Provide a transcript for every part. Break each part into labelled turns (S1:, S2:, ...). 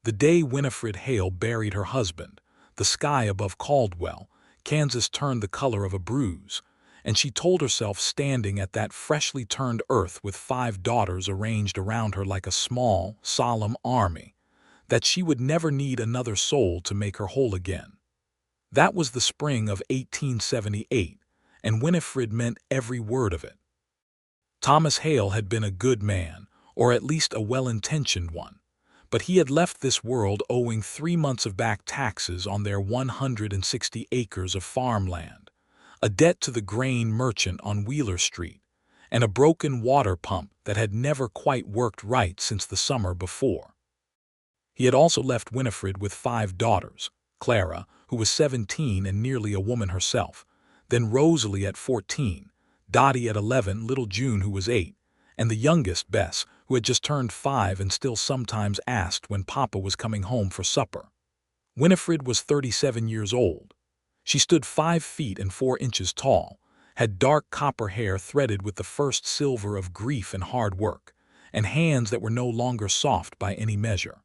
S1: The day Winifred Hale buried her husband, the sky above Caldwell, Kansas turned the color of a bruise, and she told herself, standing at that freshly turned earth with 5 daughters arranged around her like a small, solemn army, that she would never need another soul to make her whole again. That was the spring of 1878, and Winifred meant every word of it. Thomas Hale had been a good man, or at least a well-intentioned one, but he had left this world owing 3 months of back taxes on their 160 acres of farmland, a debt to the grain merchant on Wheeler Street, and a broken water pump that had never quite worked right since the summer before. He had also left Winifred with 5 daughters, Clara, who was 17 and nearly a woman herself, then Rosalie at 14, Dottie at 11, little June, who was 8, and the youngest, Bess, who had just turned 5 and still sometimes asked when Papa was coming home for supper. Winifred was 37 years old. She stood 5 feet and 4 inches tall, had dark copper hair threaded with the first silver of grief and hard work, and hands that were no longer soft by any measure.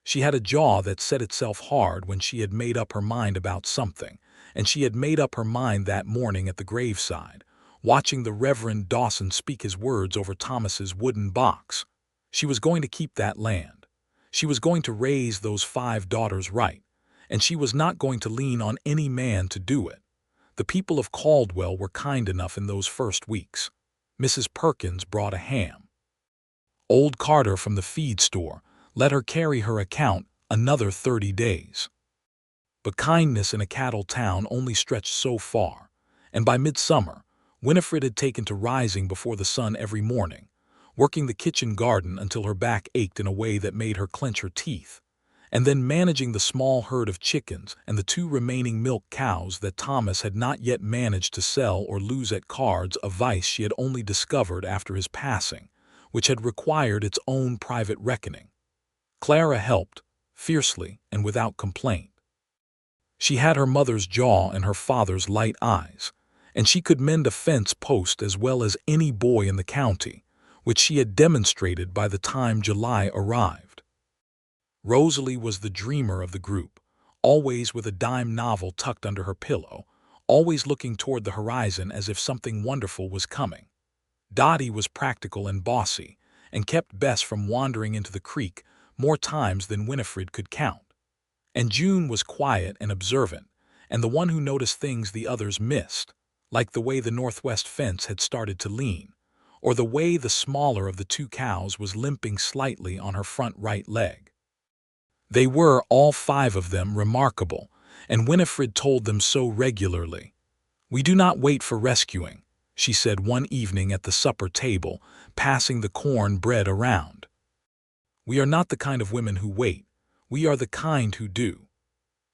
S1: She had a jaw that set itself hard when she had made up her mind about something, and she had made up her mind that morning at the graveside, watching the Reverend Dawson speak his words over Thomas's wooden box. She was going to keep that land. She was going to raise those 5 daughters right, and she was not going to lean on any man to do it. The people of Caldwell were kind enough in those first weeks. Mrs. Perkins brought a ham. Old Carter from the feed store let her carry her account another 30 days. But kindness in a cattle town only stretched so far, and by midsummer, Winifred had taken to rising before the sun every morning, working the kitchen garden until her back ached in a way that made her clench her teeth, and then managing the small herd of chickens and the 2 remaining milk cows that Thomas had not yet managed to sell or lose at cards, a vice she had only discovered after his passing, which had required its own private reckoning. Clara helped, fiercely and without complaint. She had her mother's jaw and her father's light eyes, and she could mend a fence post as well as any boy in the county, which she had demonstrated by the time July arrived. Rosalie was the dreamer of the group, always with a dime novel tucked under her pillow, always looking toward the horizon as if something wonderful was coming. Dottie was practical and bossy, and kept Bess from wandering into the creek more times than Winifred could count. And June was quiet and observant, and the one who noticed things the others missed, like the way the northwest fence had started to lean, or the way the smaller of the 2 cows was limping slightly on her front right leg. They were, all 5 of them, remarkable, and Winifred told them so regularly. "We do not wait for rescuing," she said one evening at the supper table, passing the corn bread around. "We are not the kind of women who wait. We are the kind who do."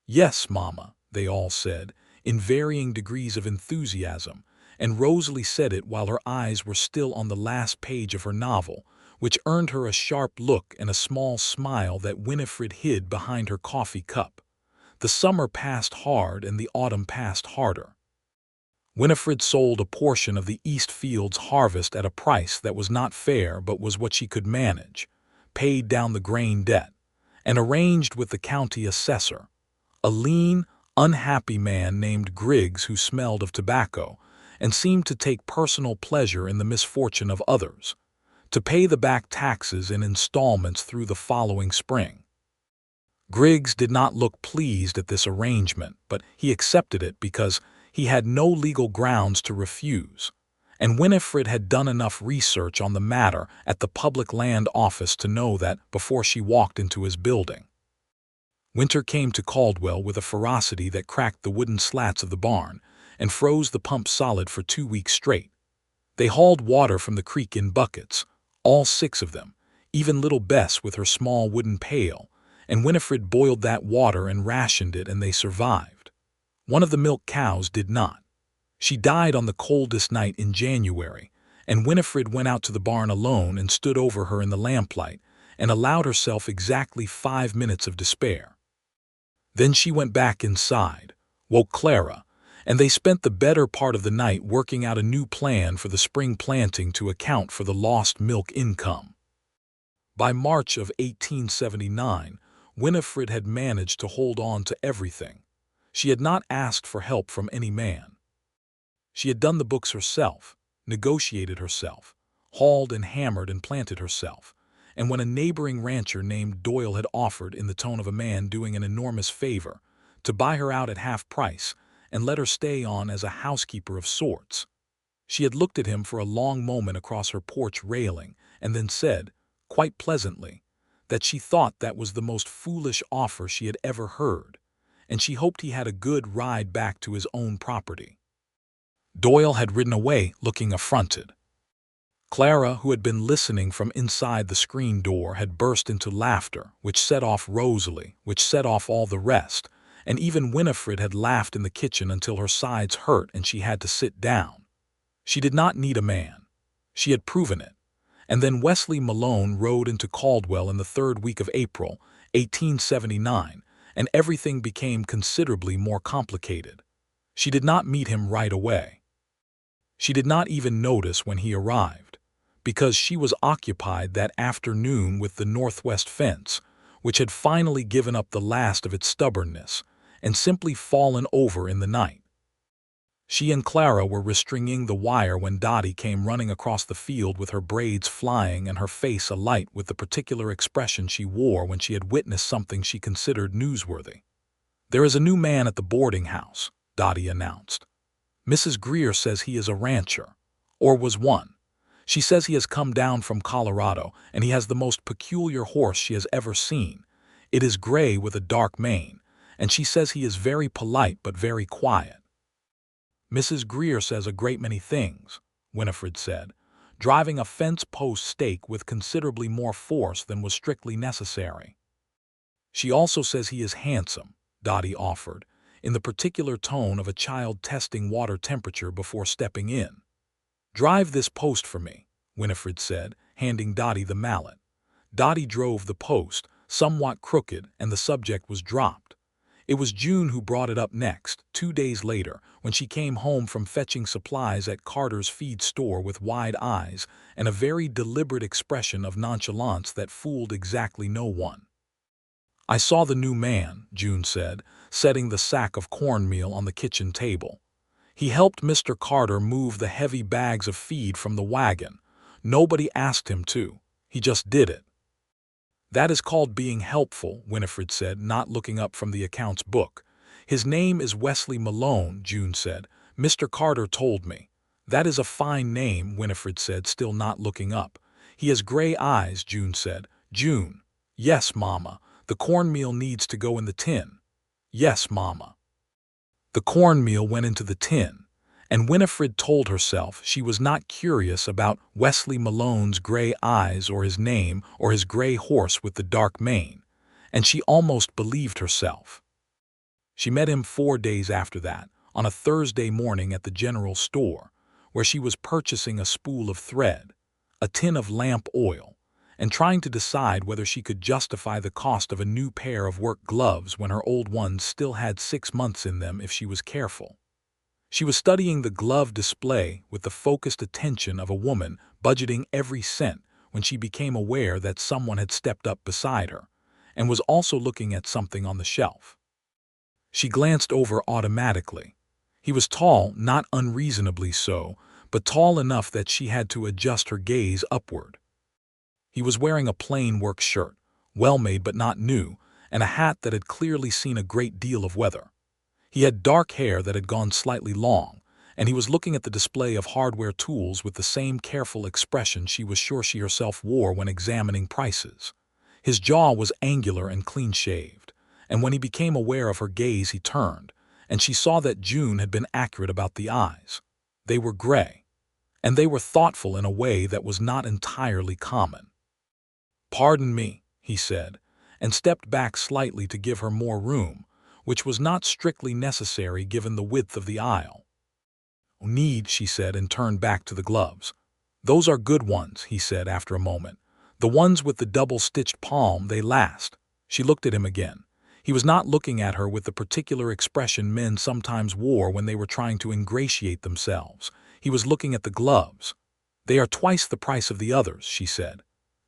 S1: "Yes, Mama," they all said, in varying degrees of enthusiasm, and Rosalie said it while her eyes were still on the last page of her novel, which earned her a sharp look and a small smile that Winifred hid behind her coffee cup. The summer passed hard and the autumn passed harder. Winifred sold a portion of the East Fields harvest at a price that was not fair but was what she could manage, paid down the grain debt, and arranged with the county assessor, a lean, unhappy man named Griggs who smelled of tobacco and seemed to take personal pleasure in the misfortune of others, to pay the back taxes in installments through the following spring. Griggs did not look pleased at this arrangement, but he accepted it because he had no legal grounds to refuse, and Winifred had done enough research on the matter at the Public Land Office to know that before she walked into his building. Winter came to Caldwell with a ferocity that cracked the wooden slats of the barn and froze the pump solid for 2 weeks straight. They hauled water from the creek in buckets, all 6 of them, even little Bess with her small wooden pail, and Winifred boiled that water and rationed it, and they survived. One of the milk cows did not. She died on the coldest night in January, and Winifred went out to the barn alone and stood over her in the lamplight and allowed herself exactly 5 minutes of despair. Then she went back inside, woke Clara, and they spent the better part of the night working out a new plan for the spring planting to account for the lost milk income. By March of 1879, Winifred had managed to hold on to everything. She had not asked for help from any man. She had done the books herself, negotiated herself, hauled and hammered and planted herself, and when a neighboring rancher named Doyle had offered, in the tone of a man doing an enormous favor, to buy her out at half price and let her stay on as a housekeeper of sorts, she had looked at him for a long moment across her porch railing and then said, quite pleasantly, that she thought that was the most foolish offer she had ever heard, and she hoped he had a good ride back to his own property. Doyle had ridden away looking affronted. Clara, who had been listening from inside the screen door, had burst into laughter, which set off Rosalie, which set off all the rest, and even Winifred had laughed in the kitchen until her sides hurt and she had to sit down. She did not need a man. She had proven it. And then Wesley Malone rode into Caldwell in the third week of April, 1879, and everything became considerably more complicated. She did not meet him right away. She did not even notice when he arrived, because she was occupied that afternoon with the northwest fence, which had finally given up the last of its stubbornness and simply fallen over in the night. She and Clara were restringing the wire when Dottie came running across the field with her braids flying and her face alight with the particular expression she wore when she had witnessed something she considered newsworthy. "There is a new man at the boarding house," Dottie announced. "Mrs. Greer says he is a rancher, or was one. She says he has come down from Colorado, and he has the most peculiar horse she has ever seen. It is gray with a dark mane, and she says he is very polite but very quiet." "Mrs. Greer says a great many things," Winifred said, driving a fence-post stake with considerably more force than was strictly necessary. "She also says he is handsome," Dottie offered, in the particular tone of a child testing water temperature before stepping in. "Drive this post for me," Winifred said, handing Dottie the mallet. Dottie drove the post, somewhat crooked, and the subject was dropped. It was June who brought it up next, 2 days later, when she came home from fetching supplies at Carter's feed store with wide eyes and a very deliberate expression of nonchalance that fooled exactly no one. "I saw the new man," June said, setting the sack of cornmeal on the kitchen table. "He helped Mr. Carter move the heavy bags of feed from the wagon. Nobody asked him to. He just did it." "That is called being helpful," Winifred said, not looking up from the accounts book. "His name is Wesley Malone," June said. "Mr. Carter told me." "That is a fine name," Winifred said, still not looking up. "He has gray eyes," June said. "June." "Yes, Mama. The cornmeal needs to go in the tin." "Yes, Mama." The cornmeal went into the tin, and Winifred told herself she was not curious about Wesley Malone's gray eyes or his name or his gray horse with the dark mane, and she almost believed herself. She met him 4 days after that, on a Thursday morning at the general store, where she was purchasing a spool of thread, a tin of lamp oil, and trying to decide whether she could justify the cost of a new pair of work gloves when her old ones still had 6 months in them if she was careful. She was studying the glove display with the focused attention of a woman budgeting every cent when she became aware that someone had stepped up beside her and was also looking at something on the shelf. She glanced over automatically. He was tall, not unreasonably so, but tall enough that she had to adjust her gaze upward. He was wearing a plain work shirt, well-made but not new, and a hat that had clearly seen a great deal of weather. He had dark hair that had gone slightly long, and he was looking at the display of hardware tools with the same careful expression she was sure she herself wore when examining prices. His jaw was angular and clean-shaved, and when he became aware of her gaze he turned, and she saw that June had been accurate about the eyes. They were gray, and they were thoughtful in a way that was not entirely common. "Pardon me," he said, and stepped back slightly to give her more room, which was not strictly necessary given the width of the aisle. "Need," she said, and turned back to the gloves. "Those are good ones," he said after a moment. "The ones with the double-stitched palm, they last." She looked at him again. He was not looking at her with the particular expression men sometimes wore when they were trying to ingratiate themselves. He was looking at the gloves. "They are twice the price of the others," she said.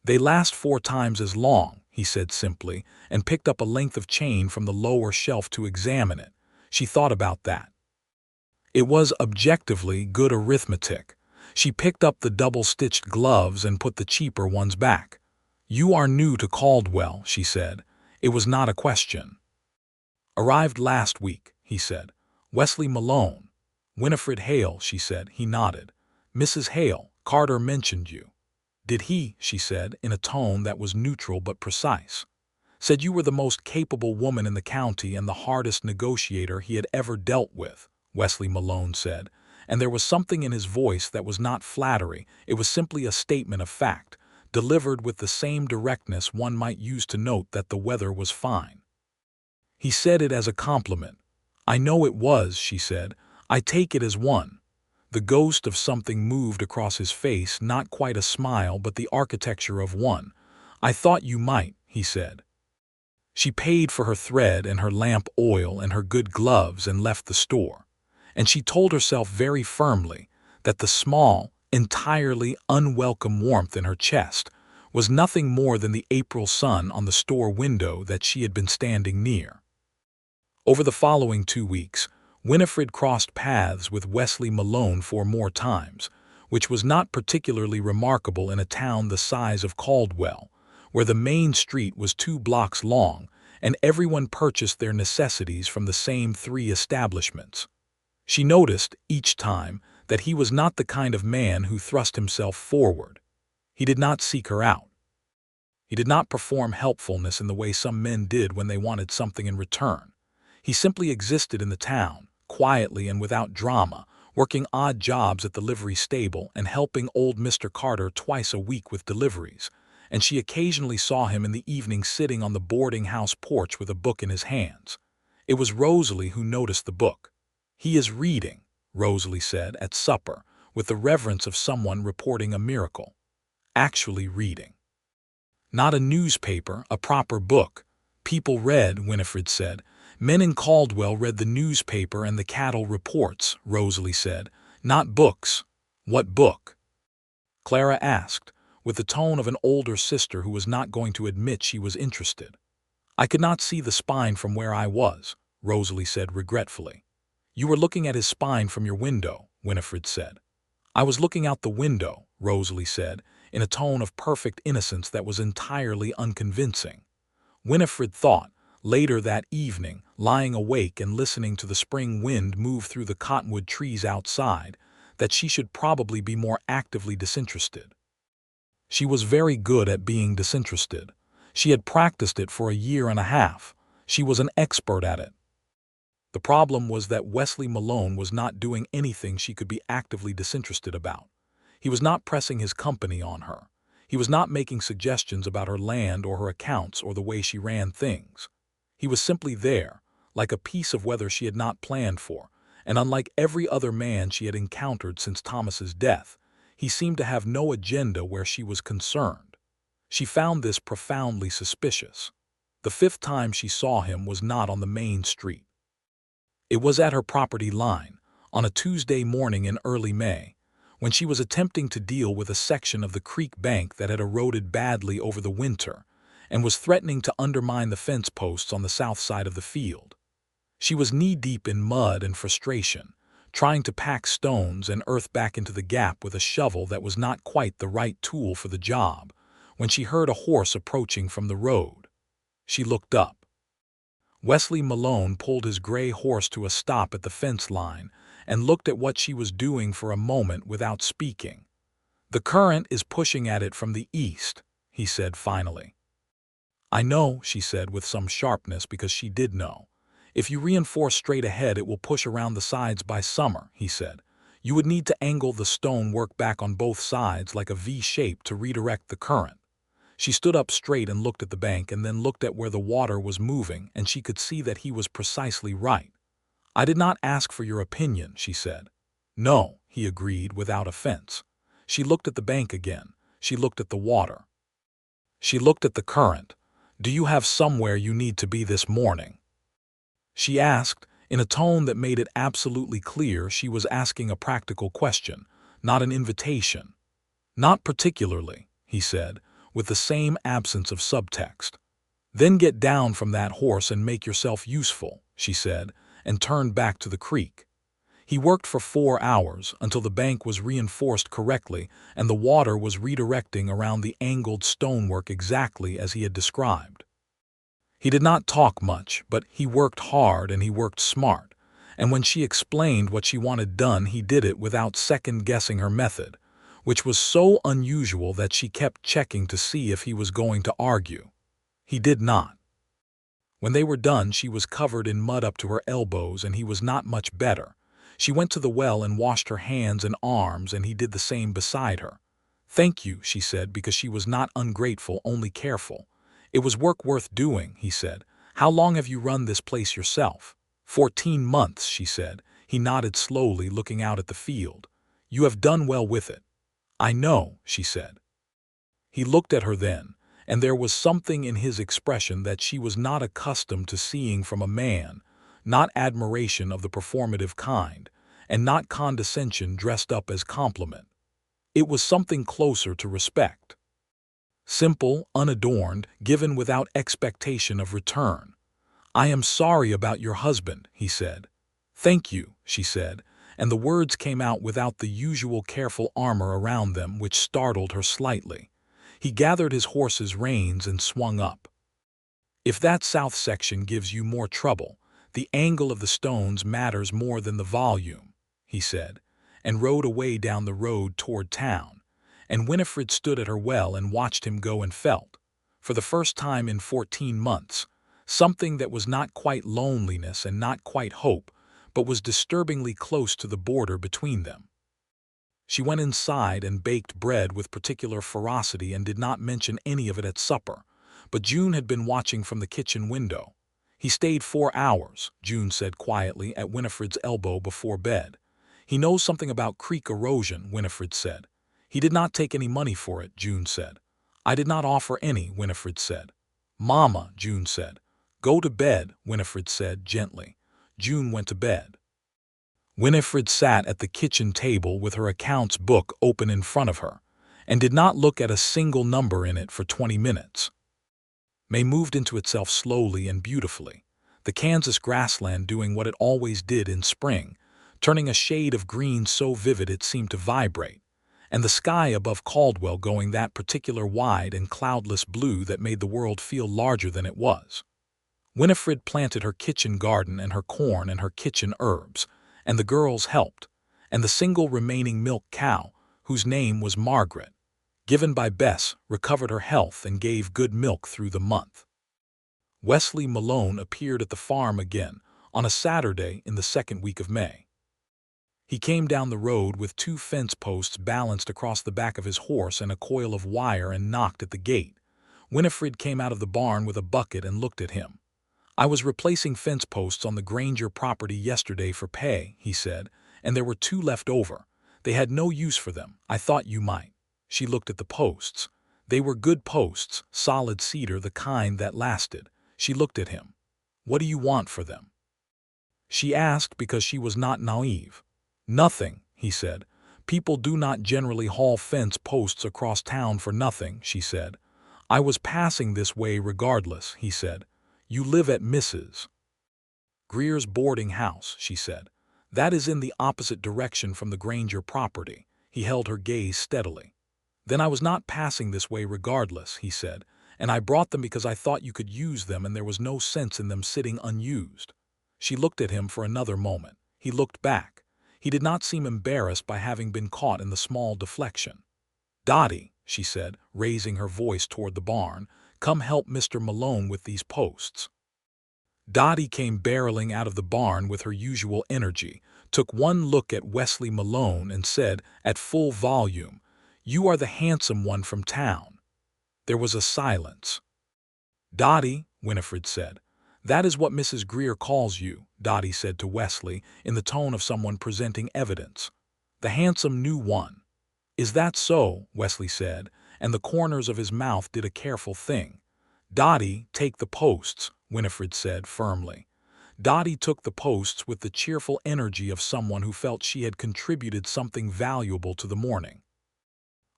S1: They last 4 times as long, he said simply, and picked up a length of chain from the lower shelf to examine it. She thought about that. It was objectively good arithmetic. She picked up the double-stitched gloves and put the cheaper ones back. "You are new to Caldwell," she said. It was not a question. "Arrived last week," he said. "Wesley Malone." "Winifred Hale," she said. He nodded. "Mrs. Hale, Carter mentioned you." "Did he?" she said, in a tone that was neutral but precise. "Said you were the most capable woman in the county and the hardest negotiator he had ever dealt with," Wesley Malone said, and there was something in his voice that was not flattery. It was simply a statement of fact, delivered with the same directness one might use to note that the weather was fine. He said it as a compliment. "I know it was," she said. "I take it as one." The ghost of something moved across his face, not quite a smile, but the architecture of one. "I thought you might," he said. She paid for her thread and her lamp oil and her good gloves and left the store. And she told herself very firmly that the small, entirely unwelcome warmth in her chest was nothing more than the April sun on the store window that she had been standing near. Over the following 2 weeks, Winifred crossed paths with Wesley Malone 4 more times, which was not particularly remarkable in a town the size of Caldwell, where the main street was 2 blocks long and everyone purchased their necessities from the same 3 establishments. She noticed, each time, that he was not the kind of man who thrust himself forward. He did not seek her out. He did not perform helpfulness in the way some men did when they wanted something in return. He simply existed in the town, quietly and without drama, working odd jobs at the livery stable and helping old Mr. Carter twice a week with deliveries, and she occasionally saw him in the evening sitting on the boarding house porch with a book in his hands. It was Rosalie who noticed the book. "He is reading," Rosalie said at supper, with the reverence of someone reporting a miracle. "Actually reading. Not a newspaper, a proper book. People read," Winifred said. "Men in Caldwell read the newspaper and the cattle reports," Rosalie said. "Not books." "What book?" Clara asked, with the tone of an older sister who was not going to admit she was interested. "I could not see the spine from where I was," Rosalie said regretfully. "You were looking at his spine from your window," Winifred said. "I was looking out the window," Rosalie said, in a tone of perfect innocence that was entirely unconvincing. Winifred thought, later that evening, lying awake and listening to the spring wind move through the cottonwood trees outside, that she should probably be more actively disinterested. She was very good at being disinterested. She had practiced it for a year and a half. She was an expert at it. The problem was that Wesley Malone was not doing anything she could be actively disinterested about. He was not pressing his company on her. He was not making suggestions about her land or her accounts or the way she ran things. He was simply there, like a piece of weather she had not planned for, and unlike every other man she had encountered since Thomas's death, he seemed to have no agenda where she was concerned. She found this profoundly suspicious. The 5th time she saw him was not on the main street. It was at her property line, on a Tuesday morning in early May, when she was attempting to deal with a section of the creek bank that had eroded badly over the winter and was threatening to undermine the fence posts on the south side of the field. She was knee-deep in mud and frustration, trying to pack stones and earth back into the gap with a shovel that was not quite the right tool for the job, when she heard a horse approaching from the road. She looked up. Wesley Malone pulled his gray horse to a stop at the fence line and looked at what she was doing for a moment without speaking. "The current is pushing at it from the east," he said finally. "I know," she said with some sharpness because she did know. "If you reinforce straight ahead it will push around the sides by summer," he said. "You would need to angle the stone work back on both sides like a V shape to redirect the current." She stood up straight and looked at the bank and then looked at where the water was moving, and she could see that he was precisely right. "I did not ask for your opinion," she said. "No," he agreed without offense. She looked at the bank again. She looked at the water. She looked at the current. "Do you have somewhere you need to be this morning?" She asked, in a tone that made it absolutely clear she was asking a practical question, not an invitation. "Not particularly," he said, with the same absence of subtext. "Then get down from that horse and make yourself useful," she said, and turned back to the creek. He worked for 4 hours until the bank was reinforced correctly and the water was redirecting around the angled stonework exactly as he had described. He did not talk much, but he worked hard and he worked smart, and when she explained what she wanted done, he did it without second-guessing her method, which was so unusual that she kept checking to see if he was going to argue. He did not. When they were done, she was covered in mud up to her elbows and he was not much better. She went to the well and washed her hands and arms, and he did the same beside her. "Thank you," she said, because she was not ungrateful, only careful. "It was work worth doing," he said. "How long have you run this place yourself?" 14 months, she said. He nodded slowly, looking out at the field. "You have done well with it." "I know," she said. He looked at her then, and there was something in his expression that she was not accustomed to seeing from a man, not admiration of the performative kind, and not condescension dressed up as compliment. It was something closer to respect. Simple, unadorned, given without expectation of return. "I am sorry about your husband," he said. "Thank you," she said, and the words came out without the usual careful armor around them, which startled her slightly. He gathered his horse's reins and swung up. "If that south section gives you more trouble, the angle of the stones matters more than the volume," he said, and rode away down the road toward town. And Winifred stood at her well and watched him go and felt, for the first time in 14 months, something that was not quite loneliness and not quite hope, but was disturbingly close to the border between them. She went inside and baked bread with particular ferocity and did not mention any of it at supper, but June had been watching from the kitchen window. "He stayed 4 hours, June said quietly at Winifred's elbow before bed. "He knows something about creek erosion," Winifred said. "He did not take any money for it," June said. "I did not offer any," Winifred said. "Mama," June said. "Go to bed," Winifred said gently. June went to bed. Winifred sat at the kitchen table with her accounts book open in front of her, and did not look at a single number in it for 20 minutes. May moved into itself slowly and beautifully, the Kansas grassland doing what it always did in spring, turning a shade of green so vivid it seemed to vibrate, and the sky above Caldwell going that particular wide and cloudless blue that made the world feel larger than it was. Winifred planted her kitchen garden and her corn and her kitchen herbs, and the girls helped, and the single remaining milk cow, whose name was Margaret, given by Bess, recovered her health and gave good milk through the month. Wesley Malone appeared at the farm again on a Saturday in the second week of May. He came down the road with 2 fence posts balanced across the back of his horse and a coil of wire and knocked at the gate. Winifred came out of the barn with a bucket and looked at him. "I was replacing fence posts on the Granger property yesterday for pay," he said, "and there were 2 left over. They had no use for them. I thought you might." She looked at the posts. They were good posts, solid cedar, the kind that lasted. She looked at him. "What do you want for them?" She asked because she was not naive. "Nothing," he said. "People do not generally haul fence posts across town for nothing," she said. "I was passing this way regardless," he said. "You live at Mrs. Greer's boarding house," she said. "That is in the opposite direction from the Granger property." He held her gaze steadily. "Then I was not passing this way regardless," he said, "and I brought them because I thought you could use them and there was no sense in them sitting unused." She looked at him for another moment. He looked back. He did not seem embarrassed by having been caught in the small deflection. "Dottie," she said, raising her voice toward the barn, "come help Mr. Malone with these posts." Dottie came barreling out of the barn with her usual energy, took one look at Wesley Malone and said, at full volume, "You are the handsome one from town." There was a silence. "Dottie," Winifred said. "That is what Mrs. Greer calls you," Dottie said to Wesley in the tone of someone presenting evidence. "The handsome new one." "Is that so?" Wesley said, and the corners of his mouth did a careful thing. "Dottie, take the posts," Winifred said firmly. Dottie took the posts with the cheerful energy of someone who felt she had contributed something valuable to the morning.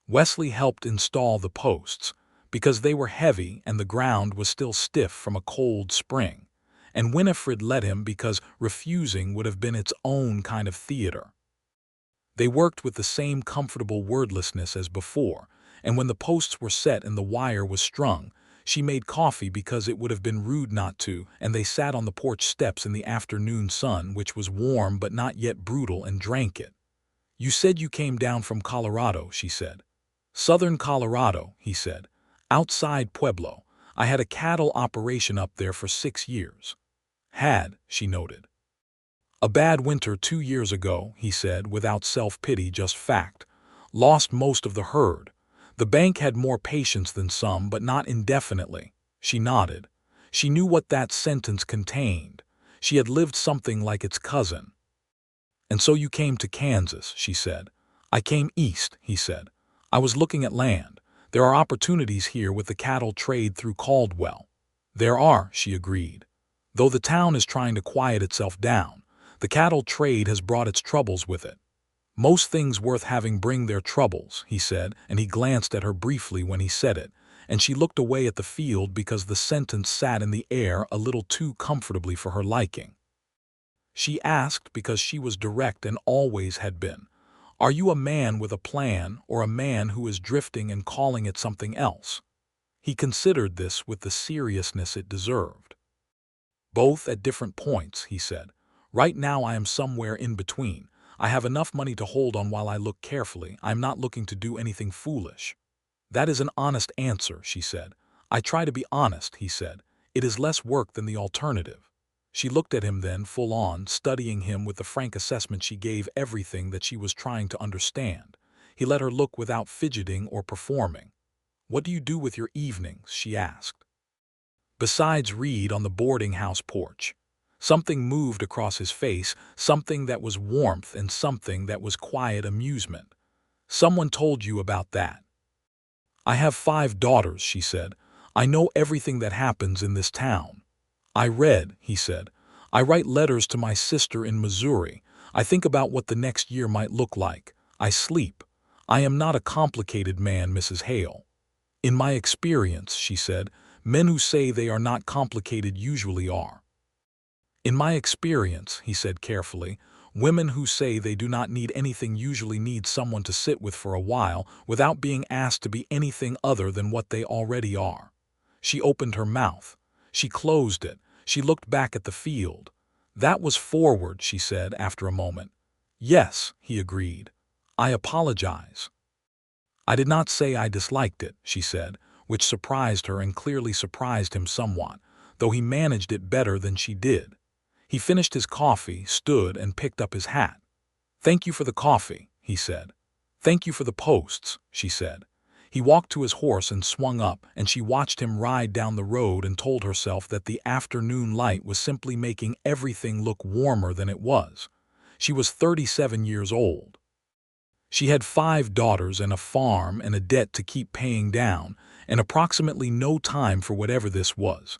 S1: Wesley helped install the posts, because they were heavy and the ground was still stiff from a cold spring, and Winifred let him because refusing would have been its own kind of theater. They worked with the same comfortable wordlessness as before, and when the posts were set and the wire was strung, she made coffee because it would have been rude not to, and they sat on the porch steps in the afternoon sun, which was warm but not yet brutal, and drank it. "You said you came down from Colorado," she said. "Southern Colorado," he said. "Outside Pueblo. I had a cattle operation up there for 6 years." "Had," she noted. "A bad winter 2 years ago," he said, without self-pity, just fact. "Lost most of the herd. The bank had more patience than some, but not indefinitely." She nodded. She knew what that sentence contained. She had lived something like its cousin. "And so you came to Kansas," she said. "I came east," he said. "I was looking at land. There are opportunities here with the cattle trade through Caldwell." "There are," she agreed. "Though the town is trying to quiet itself down, the cattle trade has brought its troubles with it." "Most things worth having bring their troubles," he said, and he glanced at her briefly when he said it, and she looked away at the field because the sentence sat in the air a little too comfortably for her liking. She asked because she was direct and always had been, "Are you a man with a plan or a man who is drifting and calling it something else?" He considered this with the seriousness it deserved. "Both at different points," he said. "Right now I am somewhere in between. I have enough money to hold on while I look carefully. I am not looking to do anything foolish." "That is an honest answer," she said. "I try to be honest," he said. "It is less work than the alternative." She looked at him then, full on, studying him with the frank assessment she gave everything that she was trying to understand. He let her look without fidgeting or performing. "What do you do with your evenings?" she asked. "Besides read on the boarding house porch." Something moved across his face, something that was warmth and something that was quiet amusement. "Someone told you about that." "I have 5 daughters," she said. "I know everything that happens in this town." "I read," he said. "I write letters to my sister in Missouri. I think about what the next year might look like. I sleep. I am not a complicated man, Mrs. Hale." "In my experience," she said, "men who say they are not complicated usually are." "In my experience," he said carefully, "women who say they do not need anything usually need someone to sit with for a while without being asked to be anything other than what they already are." She opened her mouth. She closed it. She looked back at the field. "That was forward," she said after a moment. "Yes," he agreed. "I apologize." "I did not say I disliked it," she said, which surprised her and clearly surprised him somewhat, though he managed it better than she did. He finished his coffee, stood, and picked up his hat. "Thank you for the coffee," he said. "Thank you for the posts," she said. He walked to his horse and swung up, and she watched him ride down the road and told herself that the afternoon light was simply making everything look warmer than it was. She was 37 years old. She had 5 daughters and a farm and a debt to keep paying down, and approximately no time for whatever this was.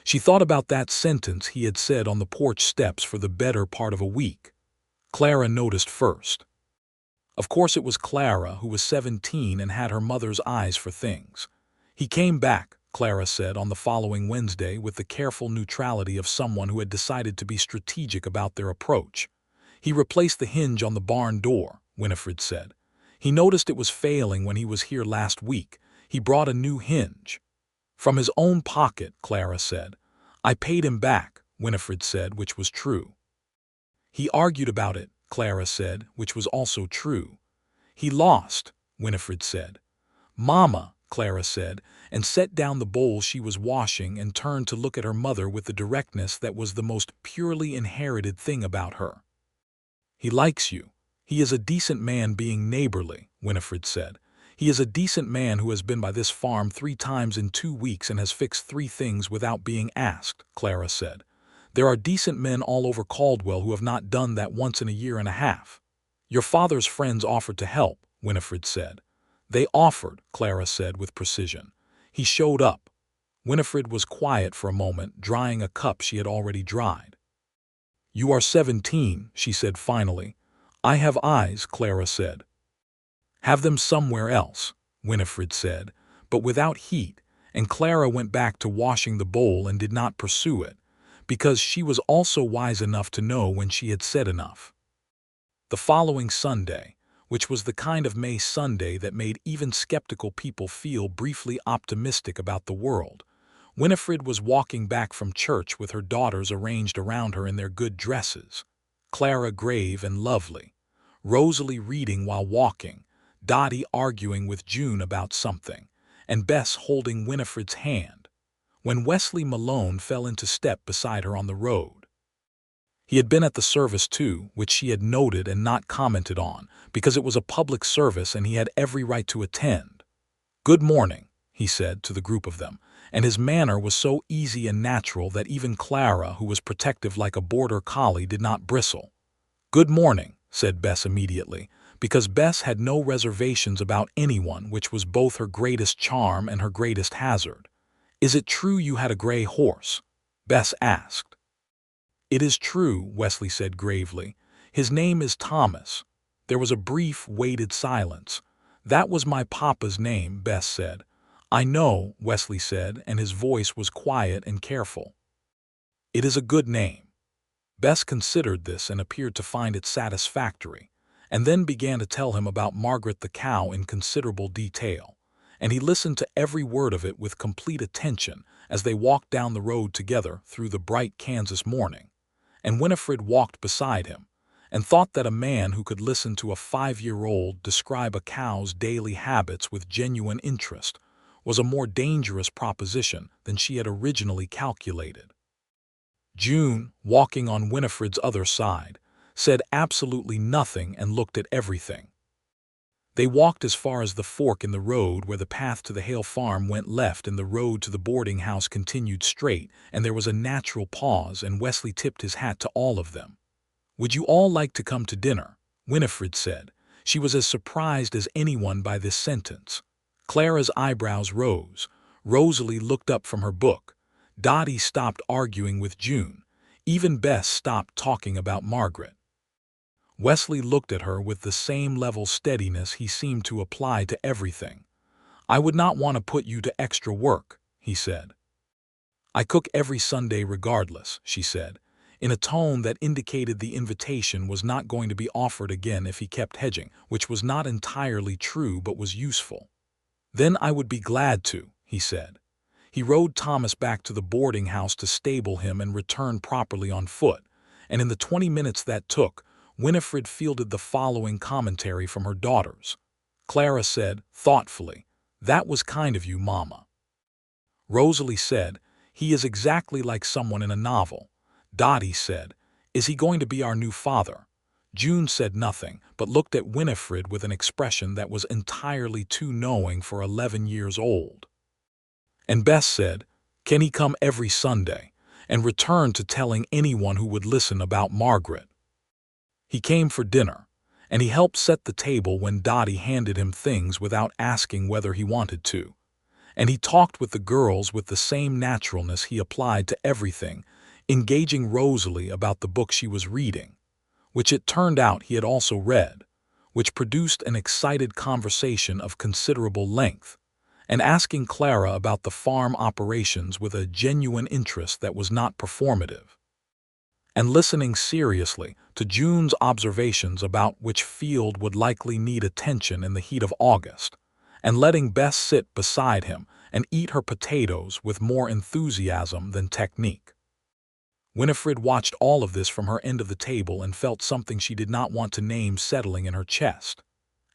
S1: She thought about that sentence he had said on the porch steps for the better part of a week. Clara noticed first. Of course it was Clara, who was 17 and had her mother's eyes for things. "He came back," Clara said on the following Wednesday, with the careful neutrality of someone who had decided to be strategic about their approach. "He replaced the hinge on the barn door," Winifred said. "He noticed it was failing when he was here last week. He brought a new hinge." "From his own pocket," Clara said. "I paid him back," Winifred said, which was true. "He argued about it," Clara said, which was also true. "He lost," Winifred said. "Mama," Clara said, and set down the bowl she was washing and turned to look at her mother with the directness that was the most purely inherited thing about her. "He likes you. He is a decent man being neighborly," Winifred said. "He is a decent man who has been by this farm 3 times in 2 weeks and has fixed 3 things without being asked," Clara said. "There are decent men all over Caldwell who have not done that once in a year and a half." "Your father's friends offered to help," Winifred said. "They offered," Clara said with precision. "He showed up." Winifred was quiet for a moment, drying a cup she had already dried. "You are 17, she said finally. "I have eyes," Clara said. "Have them somewhere else," Winifred said, but without heat, and Clara went back to washing the bowl and did not pursue it, because she was also wise enough to know when she had said enough. The following Sunday, which was the kind of May Sunday that made even skeptical people feel briefly optimistic about the world, Winifred was walking back from church with her daughters arranged around her in their good dresses, Clara grave and lovely, Rosalie reading while walking, Dottie arguing with June about something, and Bess holding Winifred's hand, when Wesley Malone fell into step beside her on the road. He had been at the service too, which she had noted and not commented on, because it was a public service and he had every right to attend. "Good morning," he said to the group of them, and his manner was so easy and natural that even Clara, who was protective like a border collie, did not bristle. "Good morning," said Bess immediately, because Bess had no reservations about anyone, which was both her greatest charm and her greatest hazard. "Is it true you had a gray horse?" Bess asked. "It is true," Wesley said gravely. "His name is Thomas." There was a brief, weighted silence. "That was my papa's name," Bess said. "I know," Wesley said, and his voice was quiet and careful. "It is a good name." Bess considered this and appeared to find it satisfactory, and then began to tell him about Margaret the cow in considerable detail, and he listened to every word of it with complete attention as they walked down the road together through the bright Kansas morning, and Winifred walked beside him, and thought that a man who could listen to a 5-year-old describe a cow's daily habits with genuine interest was a more dangerous proposition than she had originally calculated. June, walking on Winifred's other side, said absolutely nothing and looked at everything. They walked as far as the fork in the road where the path to the Hale farm went left and the road to the boarding house continued straight, and there was a natural pause, and Wesley tipped his hat to all of them. "Would you all like to come to dinner?" Winifred said. She was as surprised as anyone by this sentence. Clara's eyebrows rose. Rosalie looked up from her book. Dottie stopped arguing with June. Even Bess stopped talking about Margaret. Wesley looked at her with the same level steadiness he seemed to apply to everything. "I would not want to put you to extra work," he said. "I cook every Sunday regardless," she said, in a tone that indicated the invitation was not going to be offered again if he kept hedging, which was not entirely true but was useful. "Then I would be glad to," he said. He rode Thomas back to the boarding house to stable him and return properly on foot, and in the 20 minutes that took, Winifred fielded the following commentary from her daughters. Clara said, thoughtfully, "That was kind of you, Mama." Rosalie said, "He is exactly like someone in a novel." Dottie said, "Is he going to be our new father?" June said nothing, but looked at Winifred with an expression that was entirely too knowing for 11 years old. And Bess said, "Can he come every Sunday?" and returned to telling anyone who would listen about Margaret. He came for dinner, and he helped set the table when Dottie handed him things without asking whether he wanted to. And he talked with the girls with the same naturalness he applied to everything, engaging Rosalie about the book she was reading, which it turned out he had also read, which produced an excited conversation of considerable length, and asking Clara about the farm operations with a genuine interest that was not performative, and listening seriously to June's observations about which field would likely need attention in the heat of August, and letting Bess sit beside him and eat her potatoes with more enthusiasm than technique. Winifred watched all of this from her end of the table and felt something she did not want to name settling in her chest.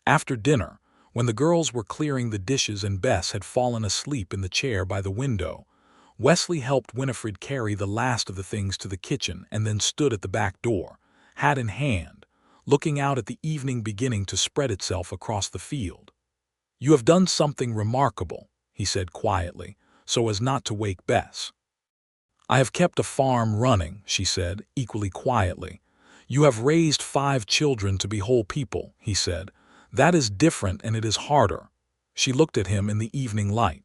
S1: After dinner, when the girls were clearing the dishes and Bess had fallen asleep in the chair by the window, Wesley helped Winifred carry the last of the things to the kitchen and then stood at the back door, hat in hand, looking out at the evening beginning to spread itself across the field. "You have done something remarkable," he said quietly, so as not to wake Bess. "I have kept a farm running," she said, equally quietly. "You have raised 5 children to be whole people," he said. "That is different and it is harder." She looked at him in the evening light.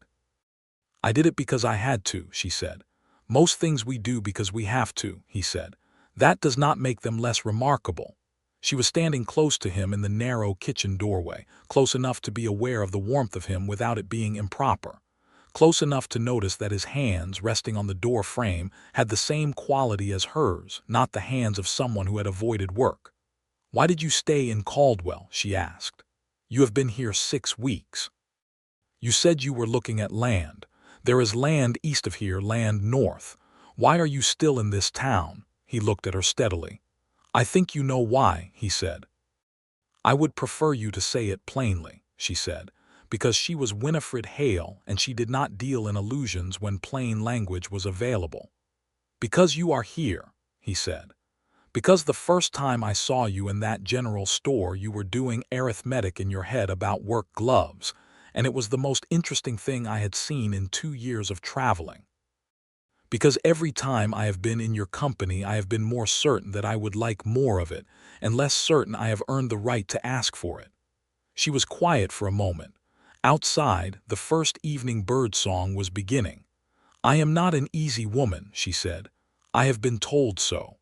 S1: "I did it because I had to," she said. "Most things we do because we have to," he said. "That does not make them less remarkable." She was standing close to him in the narrow kitchen doorway, close enough to be aware of the warmth of him without it being improper, close enough to notice that his hands resting on the door frame had the same quality as hers, not the hands of someone who had avoided work. "Why did you stay in Caldwell?" she asked. "You have been here 6 weeks. You said you were looking at land. There is land east of here, land north. Why are you still in this town?" He looked at her steadily. "I think you know why," he said. "I would prefer you to say it plainly," she said, because she was Winifred Hale and she did not deal in illusions when plain language was available. "Because you are here," he said. "Because the first time I saw you in that general store you were doing arithmetic in your head about work gloves, and it was the most interesting thing I had seen in 2 years of traveling. Because every time I have been in your company I have been more certain that I would like more of it, and less certain I have earned the right to ask for it." She was quiet for a moment. Outside, the first evening bird song was beginning. "I am not an easy woman," she said. "I have been told so.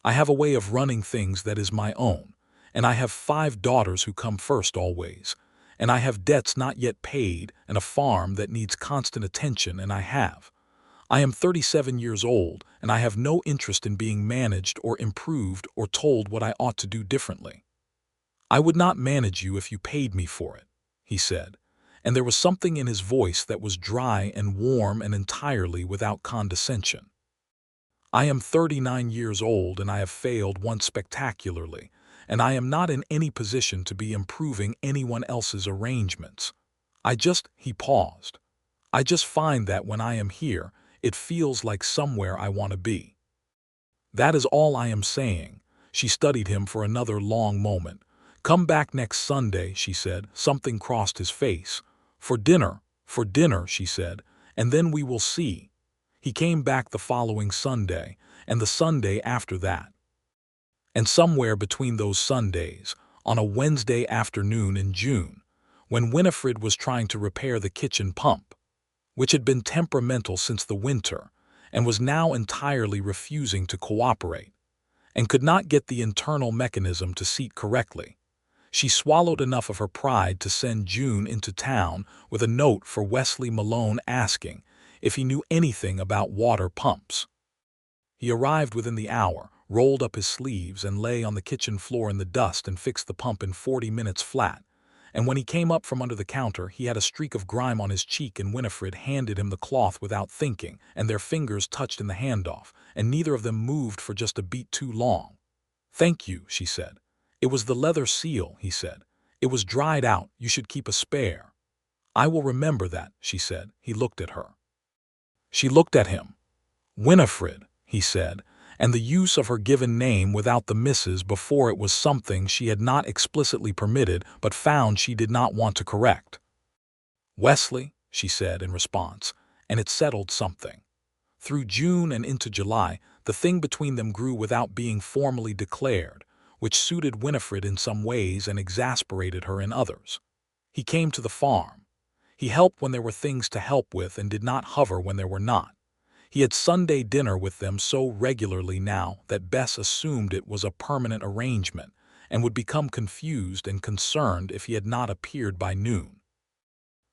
S1: I have a way of running things that is my own, and I have 5 daughters who come first always, and I have debts not yet paid and a farm that needs constant attention, and I am 37 years old, and I have no interest in being managed or improved or told what I ought to do differently. I would not manage you if you paid me for it," he said, and there was something in his voice that was dry and warm and entirely without condescension. "I am 39 years old and I have failed once spectacularly, and I am not in any position to be improving anyone else's arrangements. He paused. "I just find that when I am here, it feels like somewhere I want to be. That is all I am saying." She studied him for another long moment. "Come back next Sunday," she said. Something crossed his face. For dinner," she said, "and then we will see." He came back the following Sunday, and the Sunday after that. And somewhere between those Sundays, on a Wednesday afternoon in June, when Winifred was trying to repair the kitchen pump, which had been temperamental since the winter, and was now entirely refusing to cooperate, and could not get the internal mechanism to seat correctly, she swallowed enough of her pride to send June into town with a note for Wesley Malone asking if he knew anything about water pumps. He arrived within the hour, rolled up his sleeves and lay on the kitchen floor in the dust and fixed the pump in 40 minutes flat. And when he came up from under the counter, he had a streak of grime on his cheek, and Winifred handed him the cloth without thinking, and their fingers touched in the handoff, and neither of them moved for just a beat too long. "Thank you," she said. "It was the leather seal," he said. "It was dried out. You should keep a spare." "I will remember that," she said. He looked at her. She looked at him. "Winifred," he said, and the use of her given name without the misses before it was something she had not explicitly permitted but found she did not want to correct. "Wesley," she said in response, and it settled something. Through June and into July, the thing between them grew without being formally declared, which suited Winifred in some ways and exasperated her in others. He came to the farm. He helped when there were things to help with and did not hover when there were not. He had Sunday dinner with them so regularly now that Bess assumed it was a permanent arrangement and would become confused and concerned if he had not appeared by noon.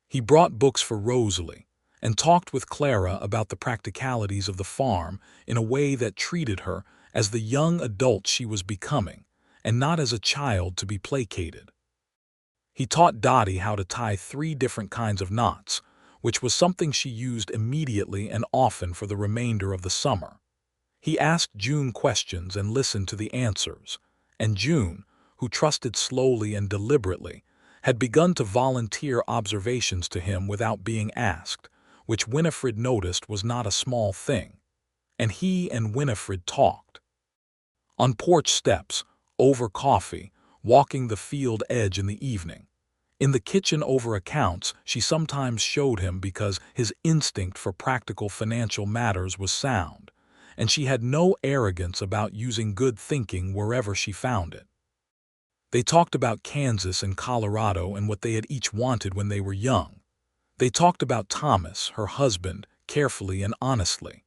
S1: He brought books for Rosalie and talked with Clara about the practicalities of the farm in a way that treated her as the young adult she was becoming and not as a child to be placated. He taught Dottie how to tie 3 different kinds of knots, which was something she used immediately and often for the remainder of the summer. He asked June questions and listened to the answers, and June, who trusted slowly and deliberately, had begun to volunteer observations to him without being asked, which Winifred noticed was not a small thing. And he and Winifred talked. On porch steps, over coffee, walking the field edge in the evening. In the kitchen over accounts she sometimes showed him because his instinct for practical financial matters was sound, and she had no arrogance about using good thinking wherever she found it. They talked about Kansas and Colorado and what they had each wanted when they were young. They talked about Thomas, her husband, carefully and honestly.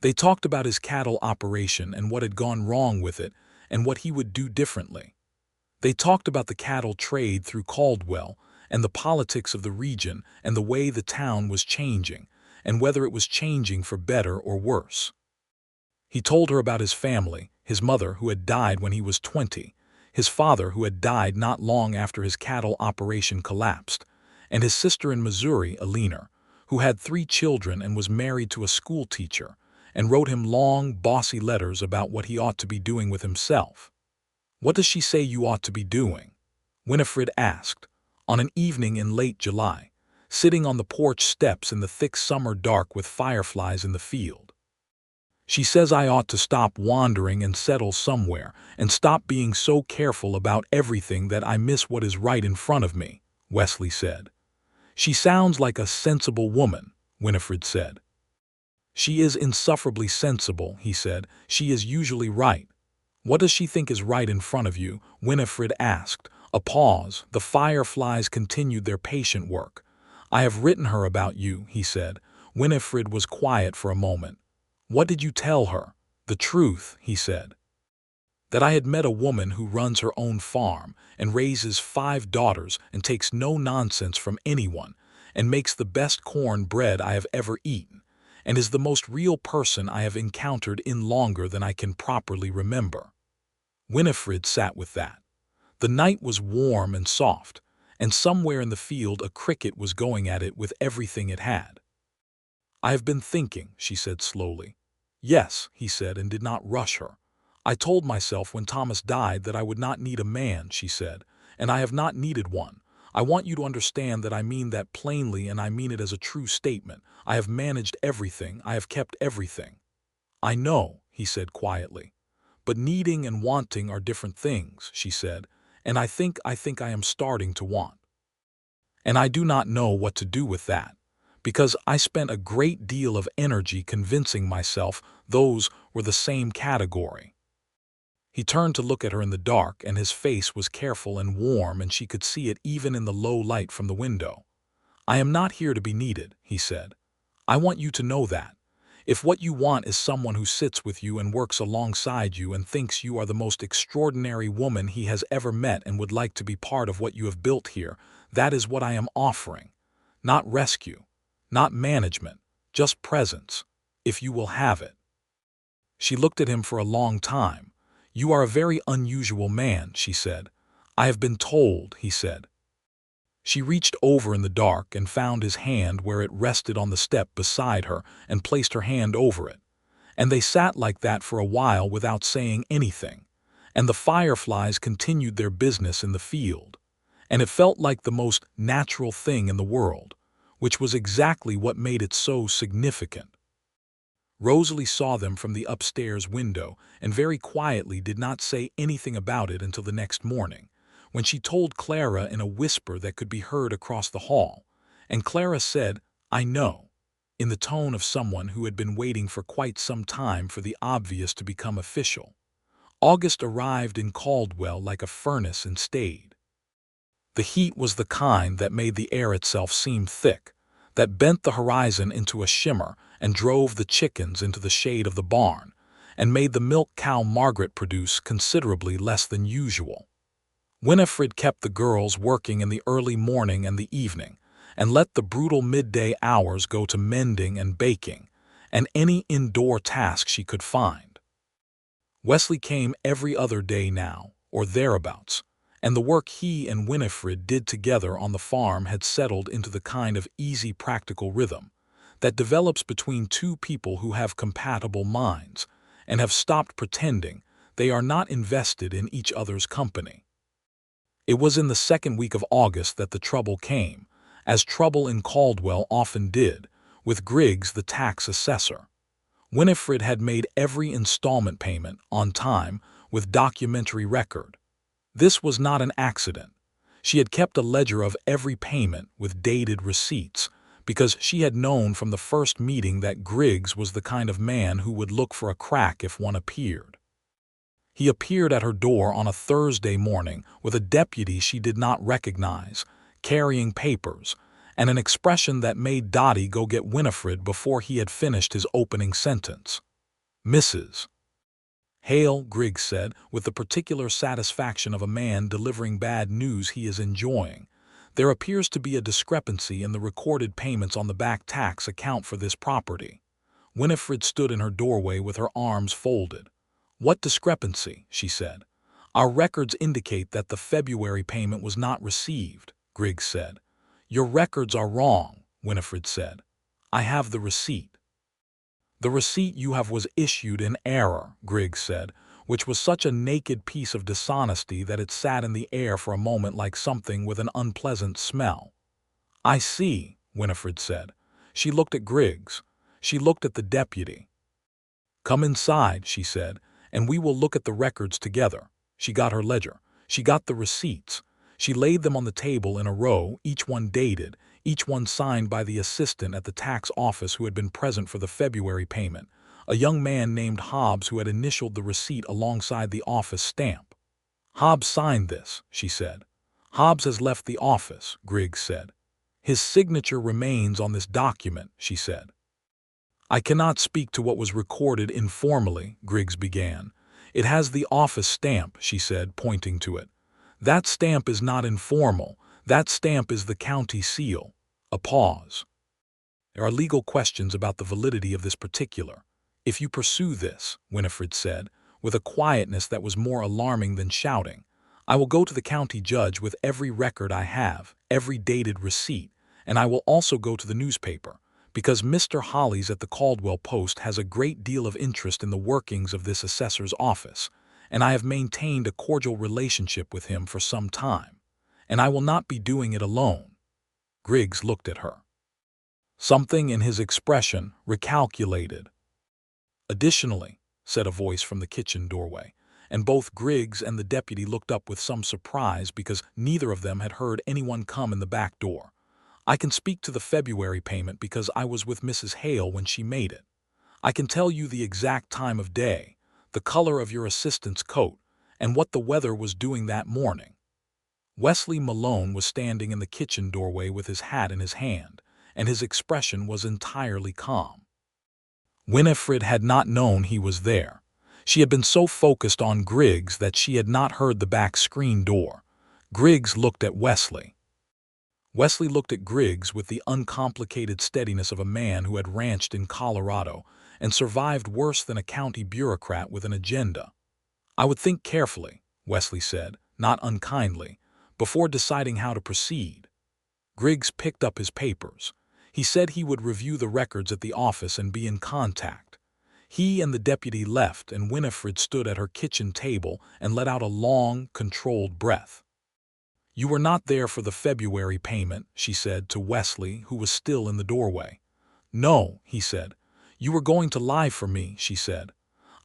S1: They talked about his cattle operation and what had gone wrong with it, and what he would do differently. They talked about the cattle trade through Caldwell and the politics of the region and the way the town was changing and whether it was changing for better or worse. He told her about his family, his mother who had died when he was 20, his father who had died not long after his cattle operation collapsed, and his sister in Missouri, Alina, who had 3 children and was married to a school teacher, and wrote him long, bossy letters about what he ought to be doing with himself. "What does she say you ought to be doing?" Winifred asked, on an evening in late July, sitting on the porch steps in the thick summer dark with fireflies in the field. "She says I ought to stop wandering and settle somewhere and stop being so careful about everything that I miss what is right in front of me," Wesley said. "She sounds like a sensible woman," Winifred said. "She is insufferably sensible," he said. "She is usually right." "What does she think is right in front of you?" Winifred asked. A pause. The fireflies continued their patient work. "I have written her about you," he said. Winifred was quiet for a moment. "What did you tell her?" "The truth," he said. "That I had met a woman who runs her own farm and raises 5 daughters and takes no nonsense from anyone and makes the best corn bread I have ever eaten and is the most real person I have encountered in longer than I can properly remember." Winifred sat with that. The night was warm and soft, and somewhere in the field a cricket was going at it with everything it had. "I have been thinking," she said slowly. "Yes," he said, and did not rush her. "I told myself when Thomas died that I would not need a man," she said, "and I have not needed one. I want you to understand that I mean that plainly, and I mean it as a true statement. I have managed everything. I have kept everything." "I know," he said quietly. "But needing and wanting are different things," she said, "and I think I am starting to want. And I do not know what to do with that, because I spent a great deal of energy convincing myself those were the same category." He turned to look at her in the dark, and his face was careful and warm, and she could see it even in the low light from the window. "I am not here to be needed," he said. "I want you to know that. If what you want is someone who sits with you and works alongside you and thinks you are the most extraordinary woman he has ever met and would like to be part of what you have built here, that is what I am offering. Not rescue, not management, just presence, if you will have it." She looked at him for a long time. "You are a very unusual man," she said. "I have been told," he said. She reached over in the dark and found his hand where it rested on the step beside her and placed her hand over it. And they sat like that for a while without saying anything, and the fireflies continued their business in the field. And it felt like the most natural thing in the world, which was exactly what made it so significant. Rosalie saw them from the upstairs window and very quietly did not say anything about it until the next morning, when she told Clara in a whisper that could be heard across the hall, and Clara said, "I know," in the tone of someone who had been waiting for quite some time for the obvious to become official. August arrived in Caldwell like a furnace and stayed. The heat was the kind that made the air itself seem thick, that bent the horizon into a shimmer and drove the chickens into the shade of the barn, and made the milk cow Margaret produce considerably less than usual. Winifred kept the girls working in the early morning and the evening, and let the brutal midday hours go to mending and baking, and any indoor task she could find. Wesley came every other day now, or thereabouts, and the work he and Winifred did together on the farm had settled into the kind of easy practical rhythm that develops between 2 people who have compatible minds and have stopped pretending they are not invested in each other's company. It was in the second week of August that the trouble came, as trouble in Caldwell often did, with Griggs the tax assessor. Winifred had made every installment payment on time with documentary record. This was not an accident. She had kept a ledger of every payment with dated receipts, because she had known from the first meeting that Griggs was the kind of man who would look for a crack if one appeared. He appeared at her door on a Thursday morning with a deputy she did not recognize, carrying papers, and an expression that made Dottie go get Winifred before he had finished his opening sentence. "Mrs. Hale, Griggs said, with the particular satisfaction of a man delivering bad news he is enjoying. There appears to be a discrepancy in the recorded payments on the back tax account for this property. Winifred stood in her doorway with her arms folded. What discrepancy? She said. Our records indicate that the February payment was not received, Griggs said. Your records are wrong, Winifred said. I have the receipt. The receipt you have was issued in error, Griggs said, which was such a naked piece of dishonesty that it sat in the air for a moment like something with an unpleasant smell. I see, Winifred said. She looked at Griggs. She looked at the deputy. Come inside, she said, and we will look at the records together. She got her ledger. She got the receipts. She laid them on the table in a row, each one dated, each one signed by the assistant at the tax office who had been present for the February payment, a young man named Hobbs who had initialed the receipt alongside the office stamp. Hobbs signed this, she said. Hobbs has left the office, Griggs said. His signature remains on this document, she said. I cannot speak to what was recorded informally, Griggs began. It has the office stamp, she said, pointing to it. That stamp is not informal. That stamp is the county seal. A pause. There are legal questions about the validity of this particular. If you pursue this, Winifred said, with a quietness that was more alarming than shouting, I will go to the county judge with every record I have, every dated receipt, and I will also go to the newspaper, because Mr. Hollies at the Caldwell Post has a great deal of interest in the workings of this assessor's office, and I have maintained a cordial relationship with him for some time, and I will not be doing it alone. Griggs looked at her. Something in his expression recalculated. Additionally, said a voice from the kitchen doorway, and both Griggs and the deputy looked up with some surprise because neither of them had heard anyone come in the back door. I can speak to the February payment because I was with Mrs. Hale when she made it. I can tell you the exact time of day, the color of your assistant's coat, and what the weather was doing that morning. Wesley Malone was standing in the kitchen doorway with his hat in his hand, and his expression was entirely calm. Winifred had not known he was there. She had been so focused on Griggs that she had not heard the back screen door. Griggs looked at Wesley. Wesley looked at Griggs with the uncomplicated steadiness of a man who had ranched in Colorado and survived worse than a county bureaucrat with an agenda. I would think carefully, Wesley said, not unkindly, before deciding how to proceed. Griggs picked up his papers. He said he would review the records at the office and be in contact. He and the deputy left, and Winifred stood at her kitchen table and let out a long, controlled breath. You were not there for the February payment, she said to Wesley, who was still in the doorway. No, he said. You were going to lie for me, she said.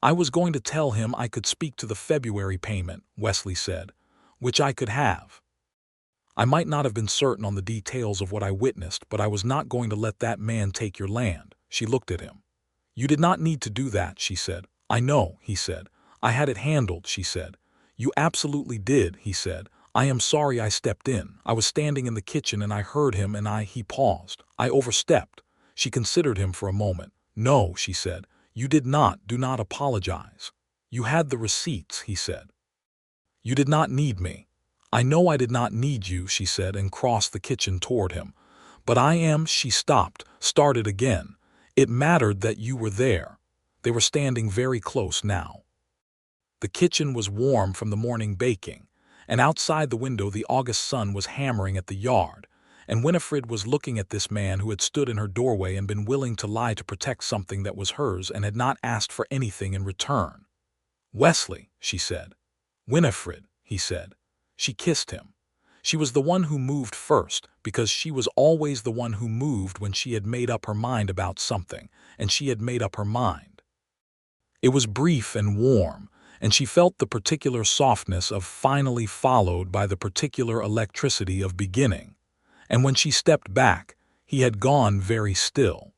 S1: I was going to tell him I could speak to the February payment, Wesley said, which I could have. I might not have been certain on the details of what I witnessed, but I was not going to let that man take your land. She looked at him. You did not need to do that, she said. I know, he said. I had it handled, she said. You absolutely did, he said. I am sorry I stepped in. I was standing in the kitchen and I heard him and he paused. I overstepped. She considered him for a moment. No, she said. You did not. Do not apologize. You had the receipts, he said. You did not need me. I know I did not need you, she said, and crossed the kitchen toward him. But she stopped, started again. It mattered that you were there. They were standing very close now. The kitchen was warm from the morning baking, and outside the window the August sun was hammering at the yard, and Winifred was looking at this man who had stood in her doorway and been willing to lie to protect something that was hers and had not asked for anything in return. Wesley, she said. Winifred, he said. She kissed him. She was the one who moved first, because she was always the one who moved when she had made up her mind about something, and she had made up her mind. It was brief and warm, and she felt the particular softness of finally followed by the particular electricity of beginning, and when she stepped back, he had gone very still.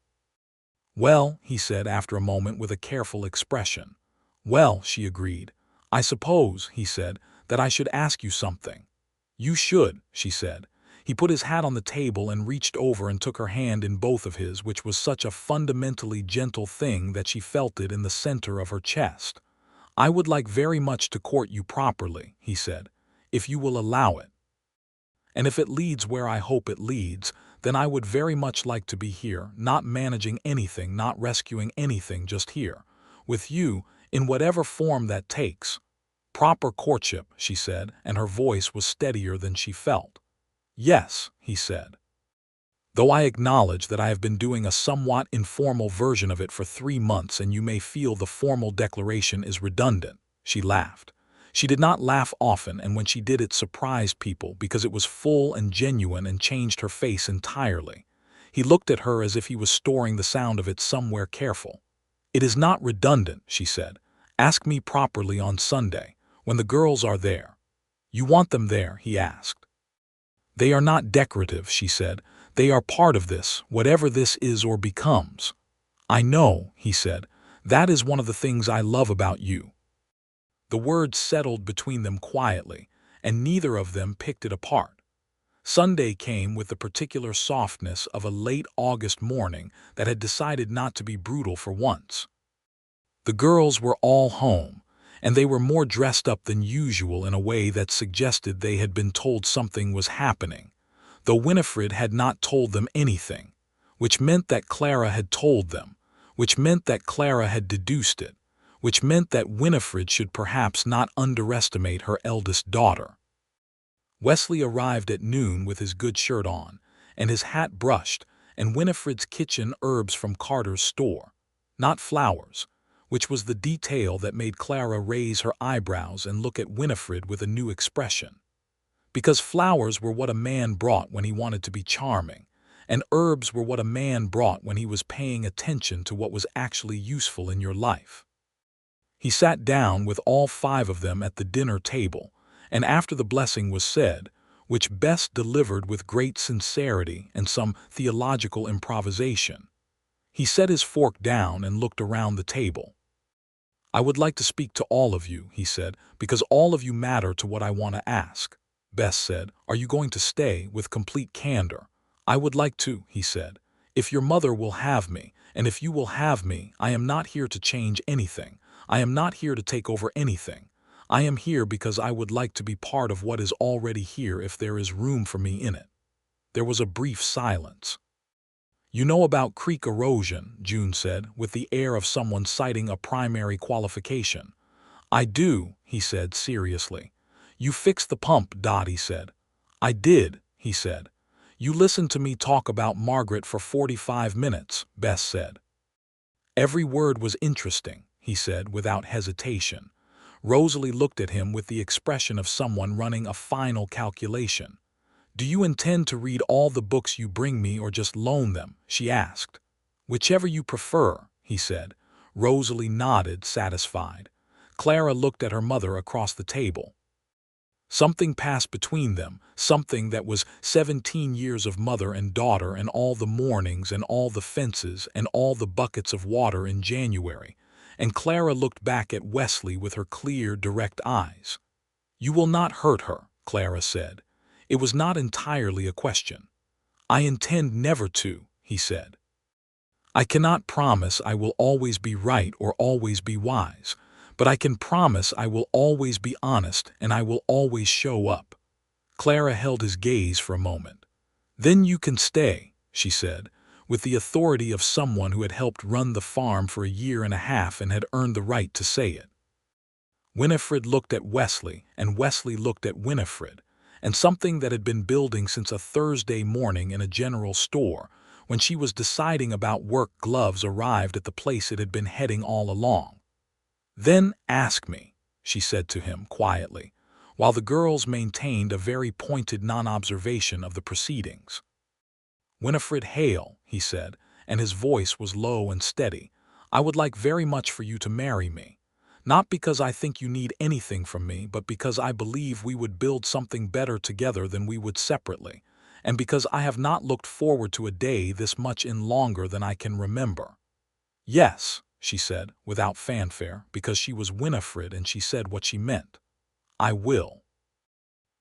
S1: Well, he said after a moment with a careful expression. Well, she agreed. I suppose, he said, that I should ask you something. You should, she said. He put his hat on the table and reached over and took her hand in both of his, which was such a fundamentally gentle thing that she felt it in the center of her chest. "I would like very much to court you properly," he said, "if you will allow it. And if it leads where I hope it leads, then I would very much like to be here, not managing anything, not rescuing anything, just here, with you, in whatever form that takes. Proper courtship," she said, and her voice was steadier than she felt. "Yes," he said. "Though I acknowledge that I have been doing a somewhat informal version of it for 3 months, and you may feel the formal declaration is redundant." She laughed. She did not laugh often, and when she did it surprised people because it was full and genuine and changed her face entirely. He looked at her as if he was storing the sound of it somewhere careful. "It is not redundant," she said. "Ask me properly on Sunday, when the girls are there." "You want them there?" he asked. "They are not decorative," she said. "They are part of this, whatever this is or becomes." "I know," he said. "That is one of the things I love about you." The words settled between them quietly, and neither of them picked it apart. Sunday came with the particular softness of a late August morning that had decided not to be brutal for once. The girls were all home, and they were more dressed up than usual in a way that suggested they had been told something was happening, though Winifred had not told them anything, which meant that Clara had told them, which meant that Clara had deduced it, which meant that Winifred should perhaps not underestimate her eldest daughter. Wesley arrived at noon with his good shirt on, and his hat brushed, and Winifred's kitchen herbs from Carter's store, not flowers, which was the detail that made Clara raise her eyebrows and look at Winifred with a new expression. Because flowers were what a man brought when he wanted to be charming, and herbs were what a man brought when he was paying attention to what was actually useful in your life. He sat down with all 5 of them at the dinner table, and after the blessing was said, which Bess delivered with great sincerity and some theological improvisation, he set his fork down and looked around the table. "I would like to speak to all of you," he said, "because all of you matter to what I want to ask." Bess said, "Are you going to stay?" with complete candor. "I would like to," he said, "if your mother will have me, and if you will have me. I am not here to change anything. I am not here to take over anything. I am here because I would like to be part of what is already here if there is room for me in it." There was a brief silence. "You know about creek erosion," June said, with the air of someone citing a primary qualification. "I do," he said seriously. "You fixed the pump," Dottie said. "I did," he said. "You listened to me talk about Margaret for 45 minutes, Bess said." "Every word was interesting," he said without hesitation. Rosalie looked at him with the expression of someone running a final calculation. "Do you intend to read all the books you bring me or just loan them?" she asked. "Whichever you prefer," he said. Rosalie nodded, satisfied. Clara looked at her mother across the table. Something passed between them, something that was 17 years of mother and daughter and all the mornings and all the fences and all the buckets of water in January, and Clara looked back at Wesley with her clear, direct eyes. "You will not hurt her," Clara said. It was not entirely a question. "I intend never to," he said. "I cannot promise I will always be right or always be wise, but I can promise I will always be honest and I will always show up." Clara held his gaze for a moment. "Then you can stay," she said, with the authority of someone who had helped run the farm for a year and a half and had earned the right to say it. Winifred looked at Wesley, and Wesley looked at Winifred, and something that had been building since a Thursday morning in a general store, when she was deciding about work gloves, arrived at the place it had been heading all along. "Then ask me," she said to him quietly, while the girls maintained a very pointed non-observation of the proceedings. "Winifred Hale," he said, and his voice was low and steady, "I would like very much for you to marry me. Not because I think you need anything from me, but because I believe we would build something better together than we would separately, and because I have not looked forward to a day this much in longer than I can remember." "Yes," she said, without fanfare, because she was Winifred and she said what she meant. "I will."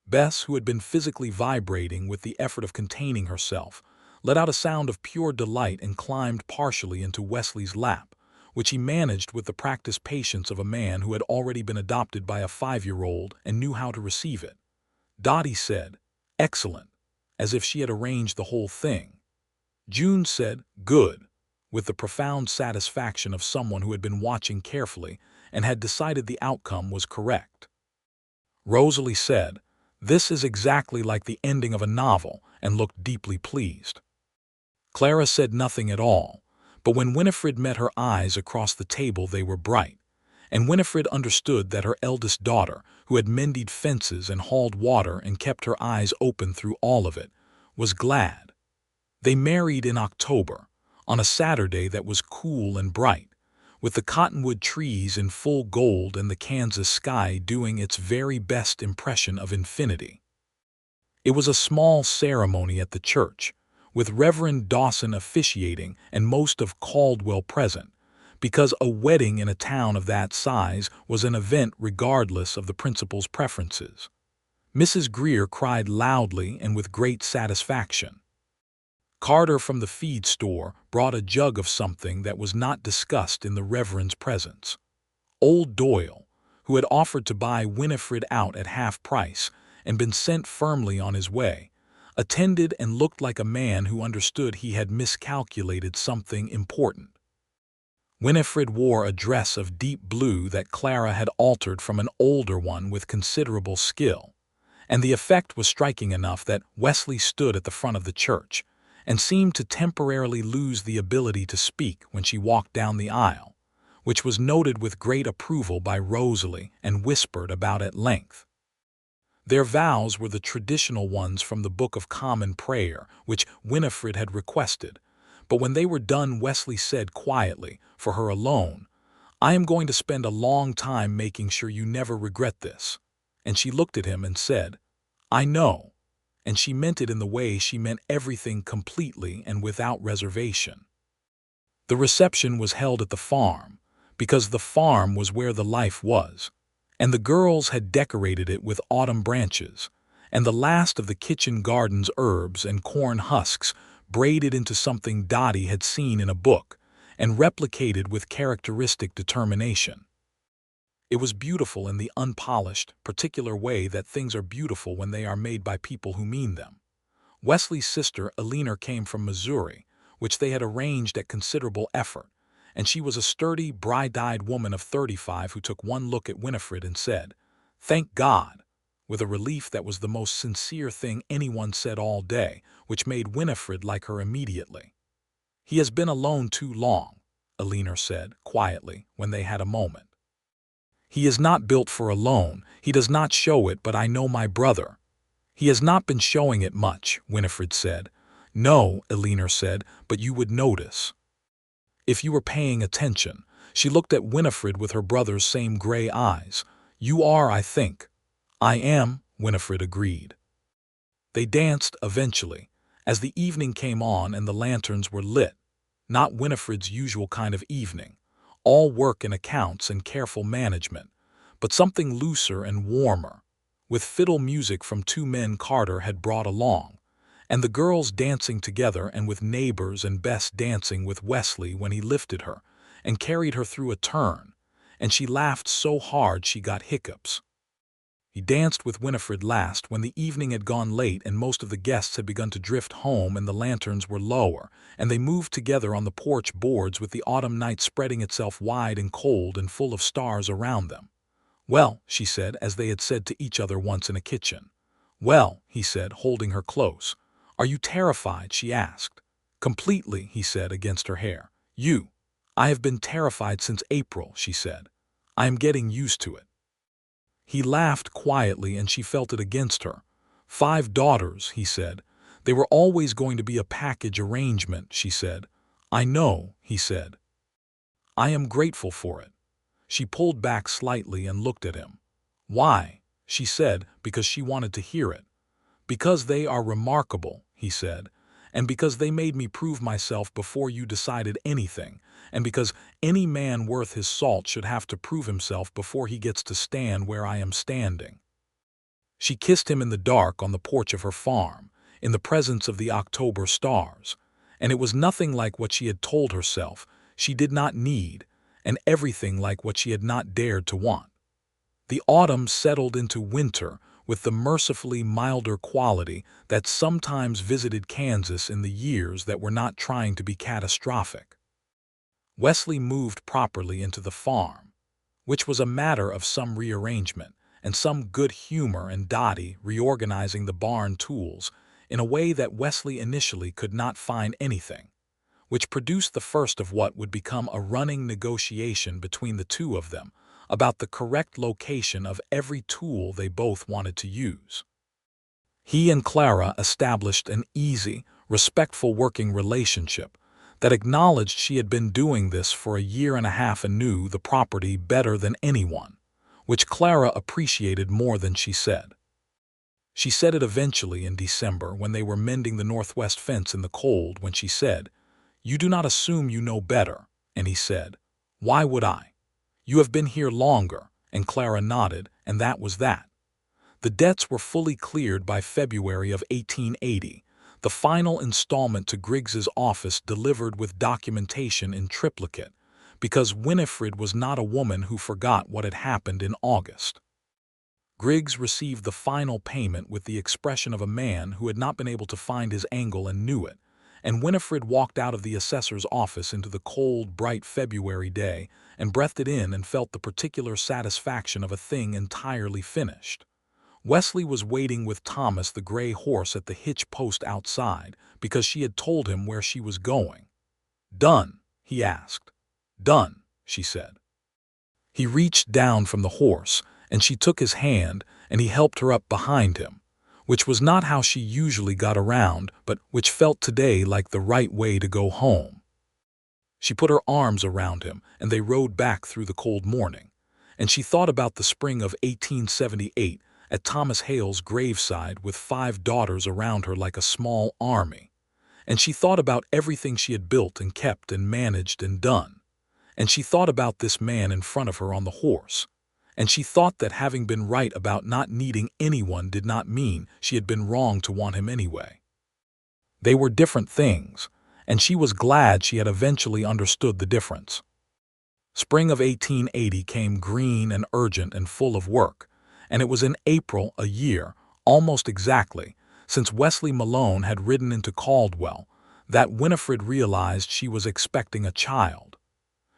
S1: Bess, who had been physically vibrating with the effort of containing herself, let out a sound of pure delight and climbed partially into Wesley's lap, which he managed with the practiced patience of a man who had already been adopted by a 5-year-old and knew how to receive it. Dottie said, "Excellent," as if she had arranged the whole thing. June said, "Good," with the profound satisfaction of someone who had been watching carefully and had decided the outcome was correct. Rosalie said, "This is exactly like the ending of a novel," and looked deeply pleased. Clara said nothing at all, but when Winifred met her eyes across the table they were bright, and Winifred understood that her eldest daughter, who had mended fences and hauled water and kept her eyes open through all of it, was glad. They married in October, on a Saturday that was cool and bright, with the cottonwood trees in full gold and the Kansas sky doing its very best impression of infinity. It was a small ceremony at the church, with Reverend Dawson officiating and most of Caldwell present, because a wedding in a town of that size was an event regardless of the principal's preferences. Mrs. Greer cried loudly and with great satisfaction. Carter from the feed store brought a jug of something that was not discussed in the Reverend's presence. Old Doyle, who had offered to buy Winifred out at half price and been sent firmly on his way, attended and looked like a man who understood he had miscalculated something important. Winifred wore a dress of deep blue that Clara had altered from an older one with considerable skill, and the effect was striking enough that Wesley stood at the front of the church and seemed to temporarily lose the ability to speak when she walked down the aisle, which was noted with great approval by Rosalie and whispered about at length. Their vows were the traditional ones from the Book of Common Prayer, which Winifred had requested, but when they were done Wesley said quietly, for her alone, "I am going to spend a long time making sure you never regret this." And she looked at him and said, "I know," and she meant it in the way she meant everything completely and without reservation. The reception was held at the farm, because the farm was where the life was, and the girls had decorated it with autumn branches, and the last of the kitchen garden's herbs and corn husks braided into something Dottie had seen in a book and replicated with characteristic determination. It was beautiful in the unpolished, particular way that things are beautiful when they are made by people who mean them. Wesley's sister, Eleanor, came from Missouri, which they had arranged at considerable effort, and she was a sturdy, bright-eyed woman of 35 who took one look at Winifred and said, "Thank God," with a relief that was the most sincere thing anyone said all day, which made Winifred like her immediately. "He has been alone too long," Eleanor said, quietly, when they had a moment. "He is not built for alone. He does not show it, but I know my brother." "He has not been showing it much," Winifred said. "No," Eleanor said, "but you would notice if you were paying attention." She looked at Winifred with her brother's same gray eyes. "You are, I think." "I am," Winifred agreed. They danced eventually, as the evening came on and the lanterns were lit. Not Winifred's usual kind of evening, all work and accounts and careful management, but something looser and warmer, with fiddle music from two men Carter had brought along, and the girls dancing together and with neighbors and Bess dancing with Wesley when he lifted her and carried her through a turn, and she laughed so hard she got hiccups. He danced with Winifred last when the evening had gone late and most of the guests had begun to drift home and the lanterns were lower, and they moved together on the porch boards with the autumn night spreading itself wide and cold and full of stars around them. "Well," she said, as they had said to each other once in a kitchen. "Well," he said, holding her close. "Are you terrified?" she asked. "Completely," he said, against her hair. "You?" "I have been terrified since April," she said. "I am getting used to it." He laughed quietly and she felt it against her. 5 daughters, he said. They were always going to be a package arrangement, she said. "I know," he said. "I am grateful for it." She pulled back slightly and looked at him. "Why?" she said, because she wanted to hear it. "Because they are remarkable," he said, "and because they made me prove myself before you decided anything, and because any man worth his salt should have to prove himself before he gets to stand where I am standing." She kissed him in the dark on the porch of her farm, in the presence of the October stars, and it was nothing like what she had told herself she did not need, and everything like what she had not dared to want. The autumn settled into winter with the mercifully milder quality that sometimes visited Kansas in the years that were not trying to be catastrophic. Wesley moved properly into the farm, which was a matter of some rearrangement and some good humor, and Dottie reorganizing the barn tools in a way that Wesley initially could not find anything, which produced the first of what would become a running negotiation between the two of them about the correct location of every tool they both wanted to use. He and Clara established an easy, respectful working relationship that acknowledged she had been doing this for a year and a half and knew the property better than anyone, which Clara appreciated more than she said. She said it eventually in December when they were mending the northwest fence in the cold, when she said, "You do not assume you know better," and he said, "Why would I? You have been here longer," and Clara nodded, and that was that. The debts were fully cleared by February of 1880, the final installment to Griggs's office delivered with documentation in triplicate, because Winifred was not a woman who forgot what had happened in August. Griggs received the final payment with the expression of a man who had not been able to find his angle and knew it, and Winifred walked out of the assessor's office into the cold, bright February day and breathed it in and felt the particular satisfaction of a thing entirely finished. Wesley was waiting with Thomas the gray horse at the hitch post outside because she had told him where she was going. "Done?" he asked. "Done," she said. He reached down from the horse, and she took his hand, and he helped her up behind him, which was not how she usually got around, but which felt today like the right way to go home. She put her arms around him, and they rode back through the cold morning, and she thought about the spring of 1878 at Thomas Hale's graveside with 5 daughters around her like a small army, and she thought about everything she had built and kept and managed and done, and she thought about this man in front of her on the horse, and she thought that having been right about not needing anyone did not mean she had been wrong to want him anyway. They were different things, and she was glad she had eventually understood the difference. Spring of 1880 came green and urgent and full of work, and it was in April, a year, almost exactly, since Wesley Malone had ridden into Caldwell, that Winifred realized she was expecting a child.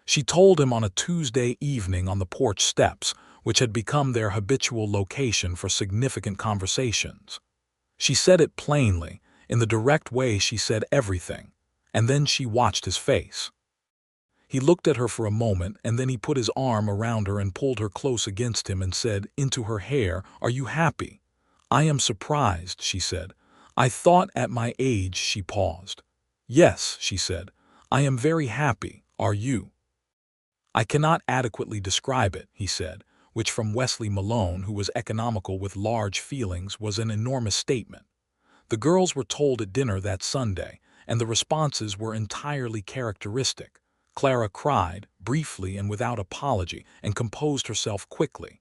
S1: She told him on a Tuesday evening on the porch steps, which had become their habitual location for significant conversations. She said it plainly, in the direct way she said everything, and then she watched his face. He looked at her for a moment, and then he put his arm around her and pulled her close against him and said into her hair, "Are you happy?" "I am surprised," she said. "I thought at my age—" She paused. "Yes," she said. "I am very happy. Are you?" "I cannot adequately describe it," he said, which from Wesley Malone, who was economical with large feelings, was an enormous statement. The girls were told at dinner that Sunday, and the responses were entirely characteristic. Clara cried, briefly and without apology, and composed herself quickly.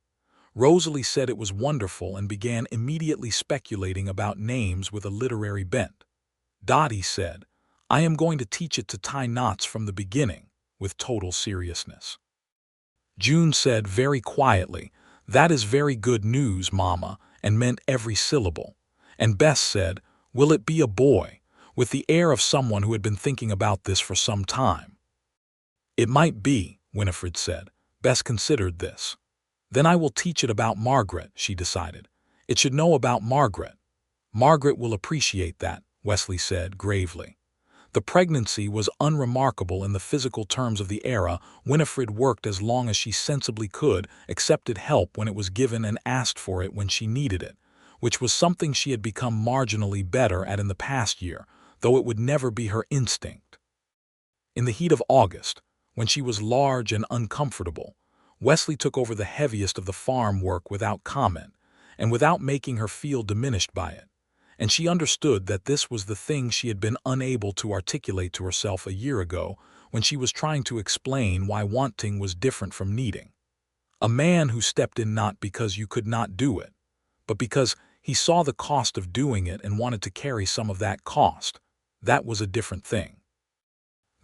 S1: Rosalie said it was wonderful and began immediately speculating about names with a literary bent. Dottie said, "I am going to teach it to tie knots from the beginning," with total seriousness. June said very quietly, "That is very good news, Mama," and meant every syllable. And Bess said, "Will it be a boy?" with the air of someone who had been thinking about this for some time. "It might be," Winifred said. Bess considered this. "Then I will teach it about Margaret," she decided. "It should know about Margaret." "Margaret will appreciate that," Wesley said gravely. The pregnancy was unremarkable in the physical terms of the era. Winifred worked as long as she sensibly could, accepted help when it was given, and asked for it when she needed it, which was something she had become marginally better at in the past year, though it would never be her instinct. In the heat of August, when she was large and uncomfortable, Wesley took over the heaviest of the farm work without comment, and without making her feel diminished by it, and she understood that this was the thing she had been unable to articulate to herself a year ago when she was trying to explain why wanting was different from needing. A man who stepped in not because you could not do it, but because he saw the cost of doing it and wanted to carry some of that cost, that was a different thing.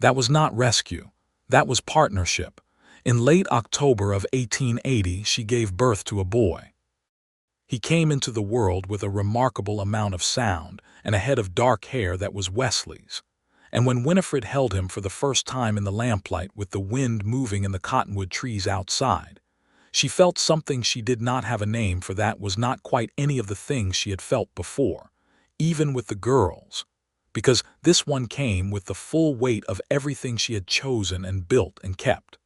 S1: That was not rescue. That was partnership, In late October of 1880, she gave birth to a boy. He came into the world with a remarkable amount of sound and a head of dark hair that was Wesley's. And when Winifred held him for the first time in the lamplight with the wind moving in the cottonwood trees outside, she felt something she did not have a name for that was not quite any of the things she had felt before, even with the girls, because this one came with the full weight of everything she had chosen and built and kept.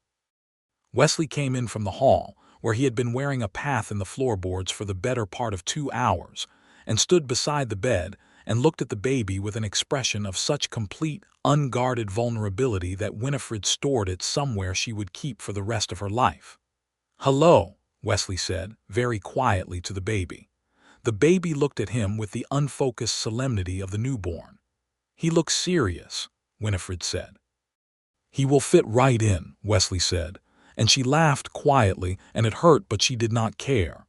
S1: Wesley came in from the hall, where he had been wearing a path in the floorboards for the better part of 2 hours, and stood beside the bed and looked at the baby with an expression of such complete, unguarded vulnerability that Winifred stored it somewhere she would keep for the rest of her life. "Hello," Wesley said, very quietly to the baby. The baby looked at him with the unfocused solemnity of the newborn. "He looks serious," Winifred said. "He will fit right in," Wesley said, and she laughed quietly, and it hurt, but she did not care.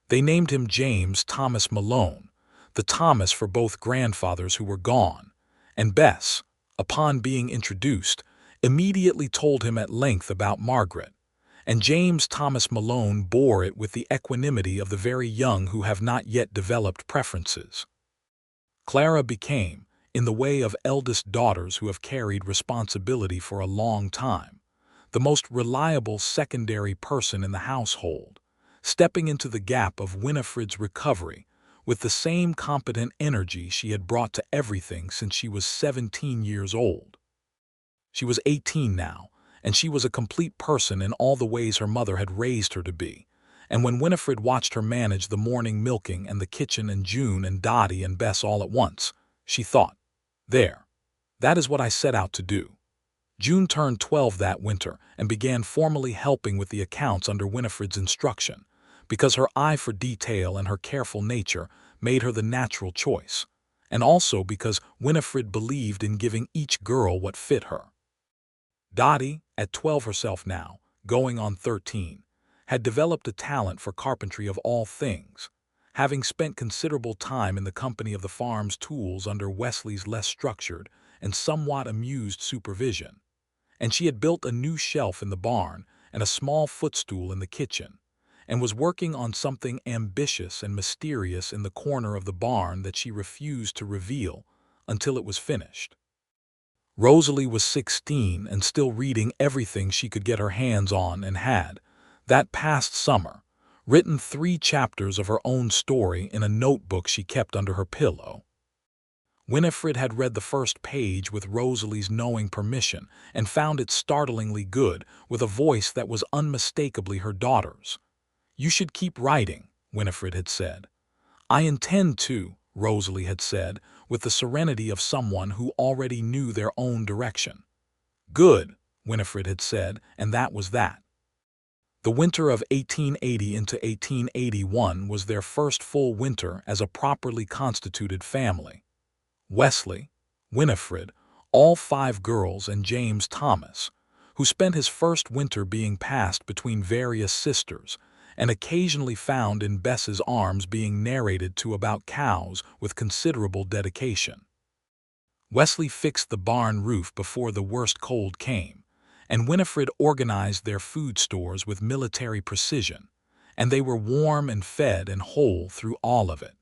S1: They named him James Thomas Malone, the Thomas for both grandfathers who were gone, and Bess, upon being introduced, immediately told him at length about Margaret, and James Thomas Malone bore it with the equanimity of the very young who have not yet developed preferences. Clara became, in the way of eldest daughters who have carried responsibility for a long time, the most reliable secondary person in the household, stepping into the gap of Winifred's recovery with the same competent energy she had brought to everything since she was 17 years old. She was 18 now, and she was a complete person in all the ways her mother had raised her to be. And when Winifred watched her manage the morning milking and the kitchen and June and Dottie and Bess all at once, she thought, "There, that is what I set out to do." June turned 12 that winter and began formally helping with the accounts under Winifred's instruction, because her eye for detail and her careful nature made her the natural choice, and also because Winifred believed in giving each girl what fit her. Dottie, at 12 herself now, going on 13, had developed a talent for carpentry of all things, having spent considerable time in the company of the farm's tools under Wesley's less structured and somewhat amused supervision, and she had built a new shelf in the barn and a small footstool in the kitchen, and was working on something ambitious and mysterious in the corner of the barn that she refused to reveal until it was finished. Rosalie was 16 and still reading everything she could get her hands on, and had, that past summer, written 3 chapters of her own story in a notebook she kept under her pillow. Winifred had read the first page with Rosalie's knowing permission and found it startlingly good, with a voice that was unmistakably her daughter's. "You should keep writing," Winifred had said. "I intend to," Rosalie had said, with the serenity of someone who already knew their own direction. "Good," Winifred had said, and that was that. The winter of 1880 into 1881 was their first full winter as a properly constituted family. Wesley, Winifred, all 5 girls, and James Thomas, who spent his first winter being passed between various sisters, and occasionally found in Bess's arms being narrated to about cows with considerable dedication. Wesley fixed the barn roof before the worst cold came, and Winifred organized their food stores with military precision, and they were warm and fed and whole through all of it.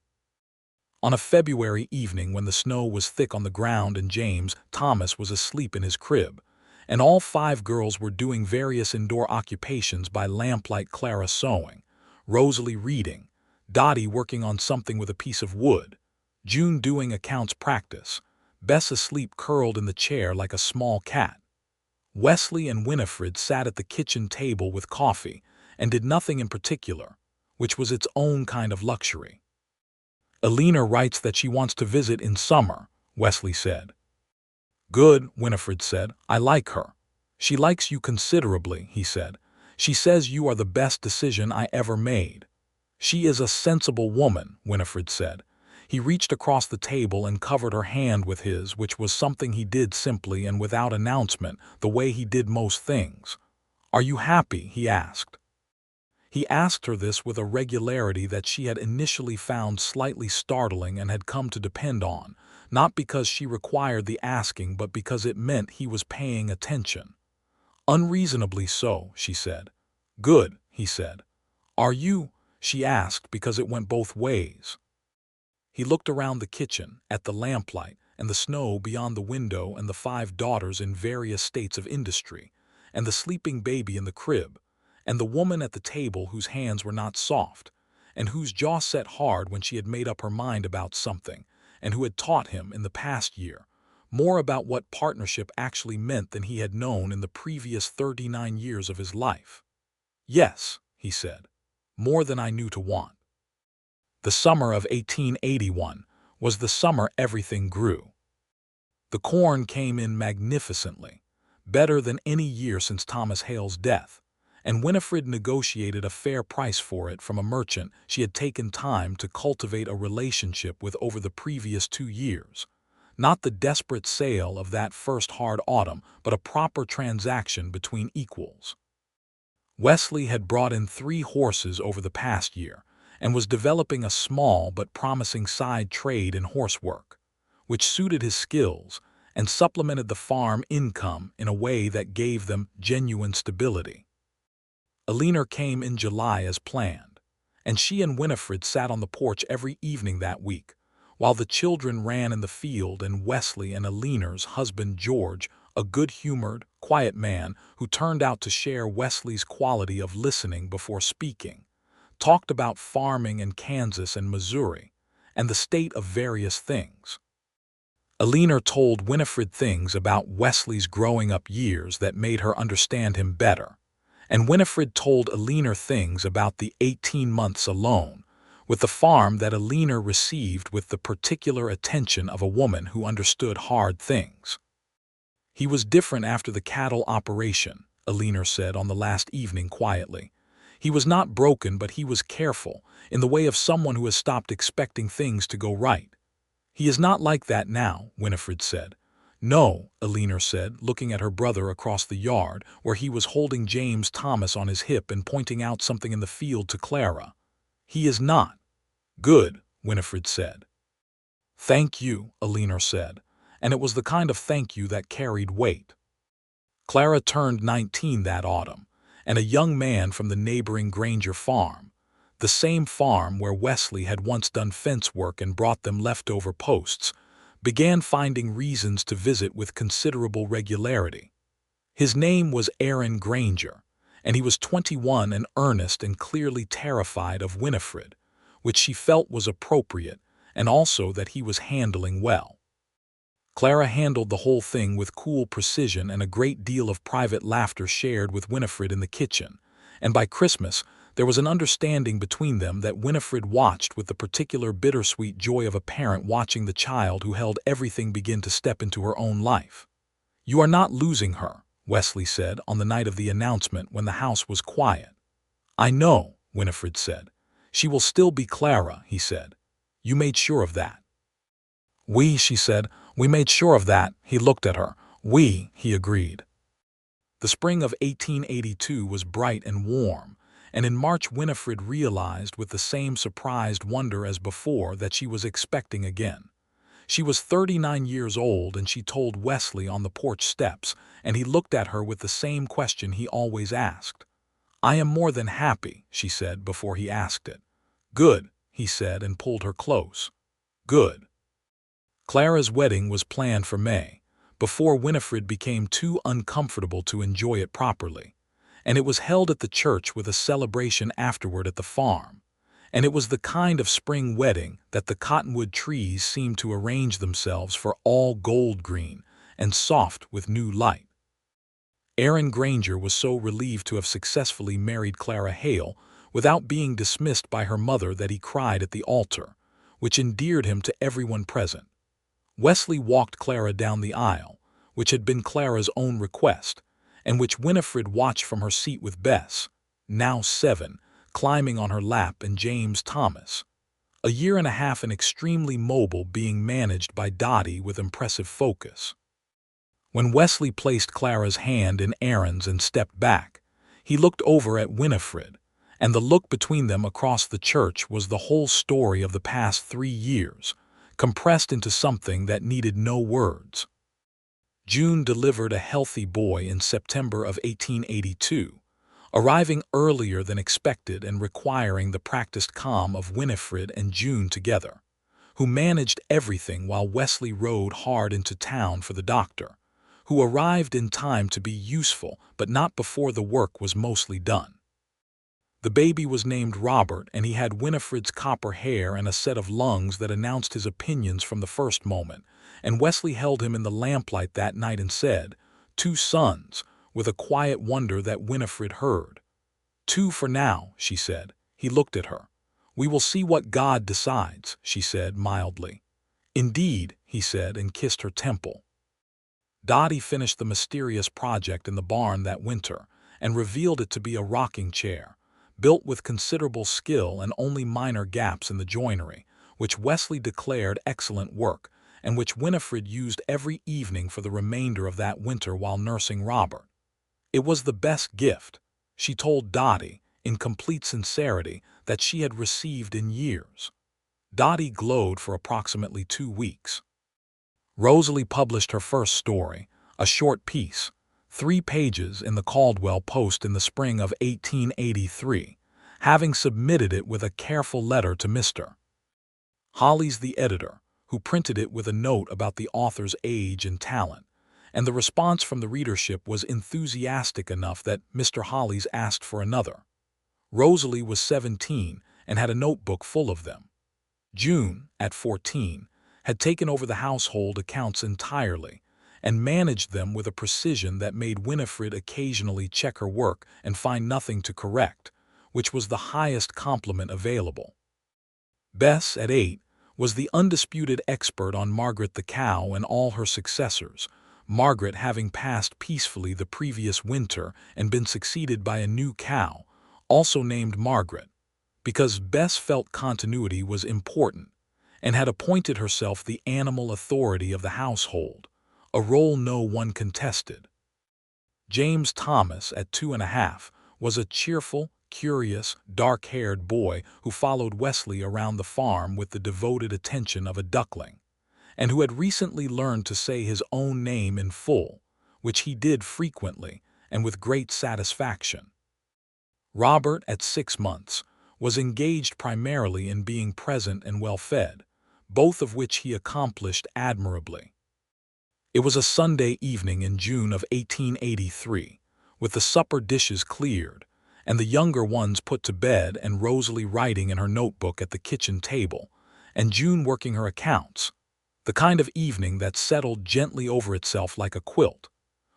S1: On a February evening when the snow was thick on the ground and James Thomas was asleep in his crib, and all 5 girls were doing various indoor occupations by lamplight, Clara sewing, Rosalie reading, Dottie working on something with a piece of wood, June doing accounts practice, Bess asleep curled in the chair like a small cat. Wesley and Winifred sat at the kitchen table with coffee and did nothing in particular, which was its own kind of luxury. "Alina writes that she wants to visit in summer," Wesley said. "Good," Winifred said. "I like her." "She likes you considerably," he said. "She says you are the best decision I ever made." "She is a sensible woman," Winifred said. He reached across the table and covered her hand with his, which was something he did simply and without announcement, the way he did most things. "Are you happy?" he asked. He asked her this with a regularity that she had initially found slightly startling and had come to depend on, not because she required the asking but because it meant he was paying attention. Unreasonably so, she said. Good, he said. Are you? She asked because it went both ways. He looked around the kitchen, at the lamplight, and the snow beyond the window and the 5 daughters in various states of industry, and the sleeping baby in the crib, and the woman at the table whose hands were not soft, and whose jaw set hard when she had made up her mind about something, and who had taught him, in the past year, more about what partnership actually meant than he had known in the previous 39 years of his life. Yes, he said, more than I knew to want. The summer of 1881 was the summer everything grew. The corn came in magnificently, better than any year since Thomas Hale's death, and Winifred negotiated a fair price for it from a merchant she had taken time to cultivate a relationship with over the previous 2 years. Not the desperate sale of that first hard autumn, but a proper transaction between equals. Wesley had brought in 3 horses over the past year, and was developing a small but promising side trade in horsework, which suited his skills and supplemented the farm income in a way that gave them genuine stability. Alina came in July as planned, and she and Winifred sat on the porch every evening that week, while the children ran in the field and Wesley and Alina's husband George, a good-humored, quiet man who turned out to share Wesley's quality of listening before speaking, talked about farming in Kansas and Missouri, and the state of various things. Alina told Winifred things about Wesley's growing-up years that made her understand him better, and Winifred told Alina things about the 18 months alone with the farm that Alina received with the particular attention of a woman who understood hard things. He was different after the cattle operation, Alina said on the last evening quietly. He was not broken, but he was careful, in the way of someone who has stopped expecting things to go right. He is not like that now, Winifred said. No, Alina said, looking at her brother across the yard, where he was holding James Thomas on his hip and pointing out something in the field to Clara. He is not. Good, Winifred said. Thank you, Alina said, and it was the kind of thank you that carried weight. Clara turned 19 that autumn, and a young man from the neighboring Granger farm, the same farm where Wesley had once done fence work and brought them leftover posts, began finding reasons to visit with considerable regularity. His name was Aaron Granger, and he was 21 and earnest and clearly terrified of Winifred, which she felt was appropriate, and also that he was handling well. Clara handled the whole thing with cool precision and a great deal of private laughter shared with Winifred in the kitchen, and by Christmas there was an understanding between them that Winifred watched with the particular bittersweet joy of a parent watching the child who held everything begin to step into her own life. You are not losing her, Wesley said on the night of the announcement when the house was quiet. I know, Winifred said. She will still be Clara, he said. You made sure of that. We, she said, we made sure of that. He looked at her. We, he agreed. The spring of 1882 was bright and warm, and in March Winifred realized with the same surprised wonder as before that she was expecting again. She was 39 years old, and she told Wesley on the porch steps, and he looked at her with the same question he always asked. I am more than happy, she said before he asked it. Good, he said and pulled her close. Good. Clara's wedding was planned for May, before Winifred became too uncomfortable to enjoy it properly, and it was held at the church with a celebration afterward at the farm, and it was the kind of spring wedding that the cottonwood trees seemed to arrange themselves for, all gold green and soft with new light. Aaron Granger was so relieved to have successfully married Clara Hale without being dismissed by her mother that he cried at the altar, which endeared him to everyone present. Wesley walked Clara down the aisle, which had been Clara's own request, and which Winifred watched from her seat with Bess, now 7, climbing on her lap, and James Thomas, a year and a half and extremely mobile, being managed by Dottie with impressive focus. When Wesley placed Clara's hand in Aaron's and stepped back, he looked over at Winifred, and the look between them across the church was the whole story of the past 3 years, compressed into something that needed no words. June delivered a healthy boy in September of 1882, arriving earlier than expected and requiring the practiced calm of Winifred and June together, who managed everything while Wesley rode hard into town for the doctor, who arrived in time to be useful but not before the work was mostly done. The baby was named Robert, and he had Winifred's copper hair and a set of lungs that announced his opinions from the first moment, and Wesley held him in the lamplight that night and said, "2 sons," with a quiet wonder that Winifred heard. "2 for now," she said. He looked at her. "We will see what God decides," she said mildly. "Indeed," he said, and kissed her temple. Dottie finished the mysterious project in the barn that winter and revealed it to be a rocking chair, built with considerable skill and only minor gaps in the joinery, which Wesley declared excellent work, and which Winifred used every evening for the remainder of that winter while nursing Robert. It was the best gift, she told Dottie, in complete sincerity, that she had received in years. Dottie glowed for approximately 2 weeks. Rosalie published her first story, a short piece, 3 pages, in the Caldwell Post in the spring of 1883, having submitted it with a careful letter to Mr. Hollis, the editor, who printed it with a note about the author's age and talent, and the response from the readership was enthusiastic enough that Mr. Hollis asked for another. Rosalie was 17 and had a notebook full of them. June, at 14, had taken over the household accounts entirely and managed them with a precision that made Winifred occasionally check her work and find nothing to correct, which was the highest compliment available. Bess, at 8, was the undisputed expert on Margaret the cow and all her successors, Margaret having passed peacefully the previous winter and been succeeded by a new cow, also named Margaret, because Bess felt continuity was important and had appointed herself the animal authority of the household, a role no one contested. James Thomas, at 2½, was a cheerful, curious, dark-haired boy who followed Wesley around the farm with the devoted attention of a duckling, and who had recently learned to say his own name in full, which he did frequently and with great satisfaction. Robert, at 6 months, was engaged primarily in being present and well-fed, both of which he accomplished admirably. It was a Sunday evening in June of 1883, with the supper dishes cleared, and the younger ones put to bed, and Rosalie writing in her notebook at the kitchen table, and June working her accounts, the kind of evening that settled gently over itself like a quilt,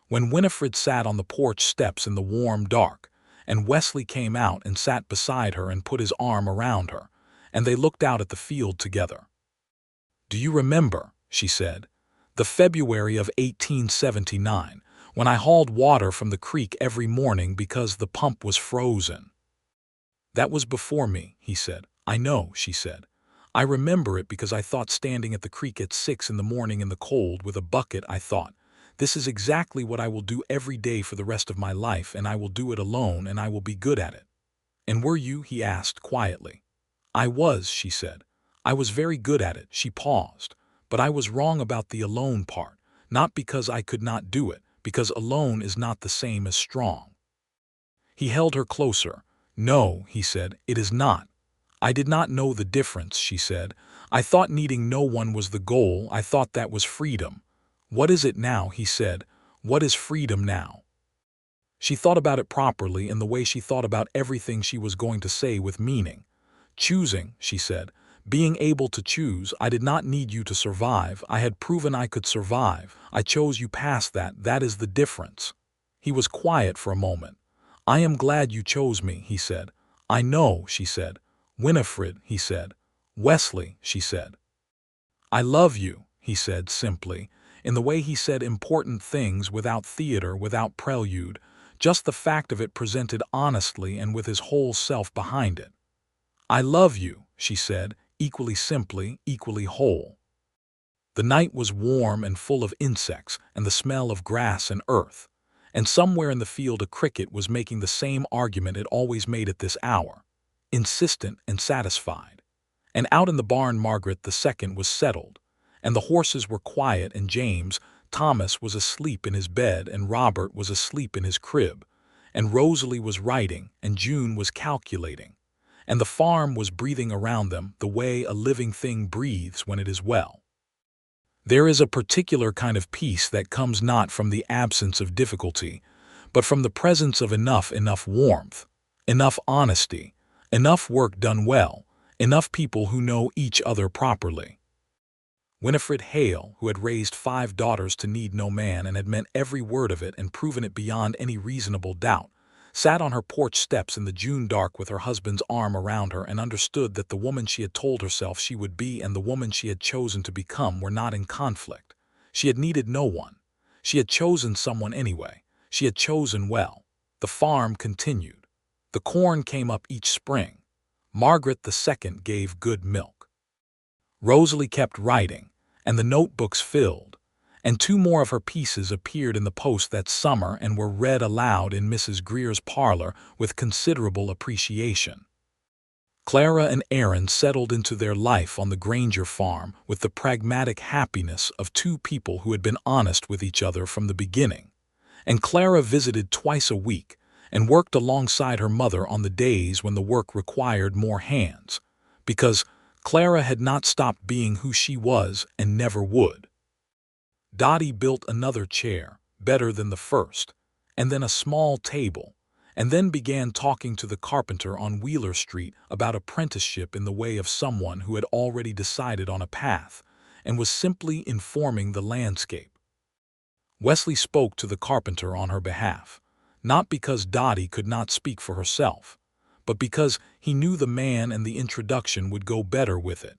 S1: when Winifred sat on the porch steps in the warm dark, and Wesley came out and sat beside her and put his arm around her, and they looked out at the field together. "Do you remember," she said, "the February of 1879, when I hauled water from the creek every morning because the pump was frozen?" "That was before me," he said. "I know," she said. "I remember it because I thought, standing at the creek at 6 in the morning in the cold with a bucket, I thought, this is exactly what I will do every day for the rest of my life, and I will do it alone, and I will be good at it." "And were you?" he asked quietly. "I was," she said. "I was very good at it." She paused. "But I was wrong about the alone part, not because I could not do it, because alone is not the same as strong." He held her closer. "No," he said, "it is not. I did not know the difference," she said. "I thought needing no one was the goal. I thought that was freedom." "What is it now?" he said. "What is freedom now?" She thought about it properly, in the way she thought about everything she was going to say, with meaning. "Choosing," she said. "Being able to choose. I did not need you to survive. I had proven I could survive. I chose you past that. That is the difference." He was quiet for a moment. "I am glad you chose me," he said. "I know," she said. "Winifred," he said. "Wesley," she said. "I love you," he said simply, in the way he said important things, without theater, without prelude, just the fact of it presented honestly and with his whole self behind it. "I love you," she said, equally simply, equally whole. The night was warm and full of insects and the smell of grass and earth, and somewhere in the field a cricket was making the same argument it always made at this hour, insistent and satisfied. And out in the barn Margaret II was settled, and the horses were quiet, and James, Thomas was asleep in his bed and Robert was asleep in his crib, and Rosalie was writing and June was calculating, and the farm was breathing around them the way a living thing breathes when it is well. There is a particular kind of peace that comes not from the absence of difficulty, but from the presence of enough warmth, enough honesty, enough work done well, enough people who know each other properly. Winifred Hale, who had raised 5 daughters to need no man and had meant every word of it and proven it beyond any reasonable doubt, sat on her porch steps in the June dark with her husband's arm around her and understood that the woman she had told herself she would be and the woman she had chosen to become were not in conflict. She had needed no one. She had chosen someone anyway. She had chosen well. The farm continued. The corn came up each spring. Margaret II gave good milk. Rosalie kept writing, and the notebooks filled, and 2 more of her pieces appeared in the post that summer and were read aloud in Mrs. Greer's parlor with considerable appreciation. Clara and Aaron settled into their life on the Granger farm with the pragmatic happiness of 2 people who had been honest with each other from the beginning, and Clara visited twice a week and worked alongside her mother on the days when the work required more hands, because Clara had not stopped being who she was and never would. Dottie built another chair, better than the first, and then a small table, and then began talking to the carpenter on Wheeler Street about apprenticeship in the way of someone who had already decided on a path and was simply informing the landscape. Wesley spoke to the carpenter on her behalf, not because Dottie could not speak for herself, but because he knew the man and the introduction would go better with it.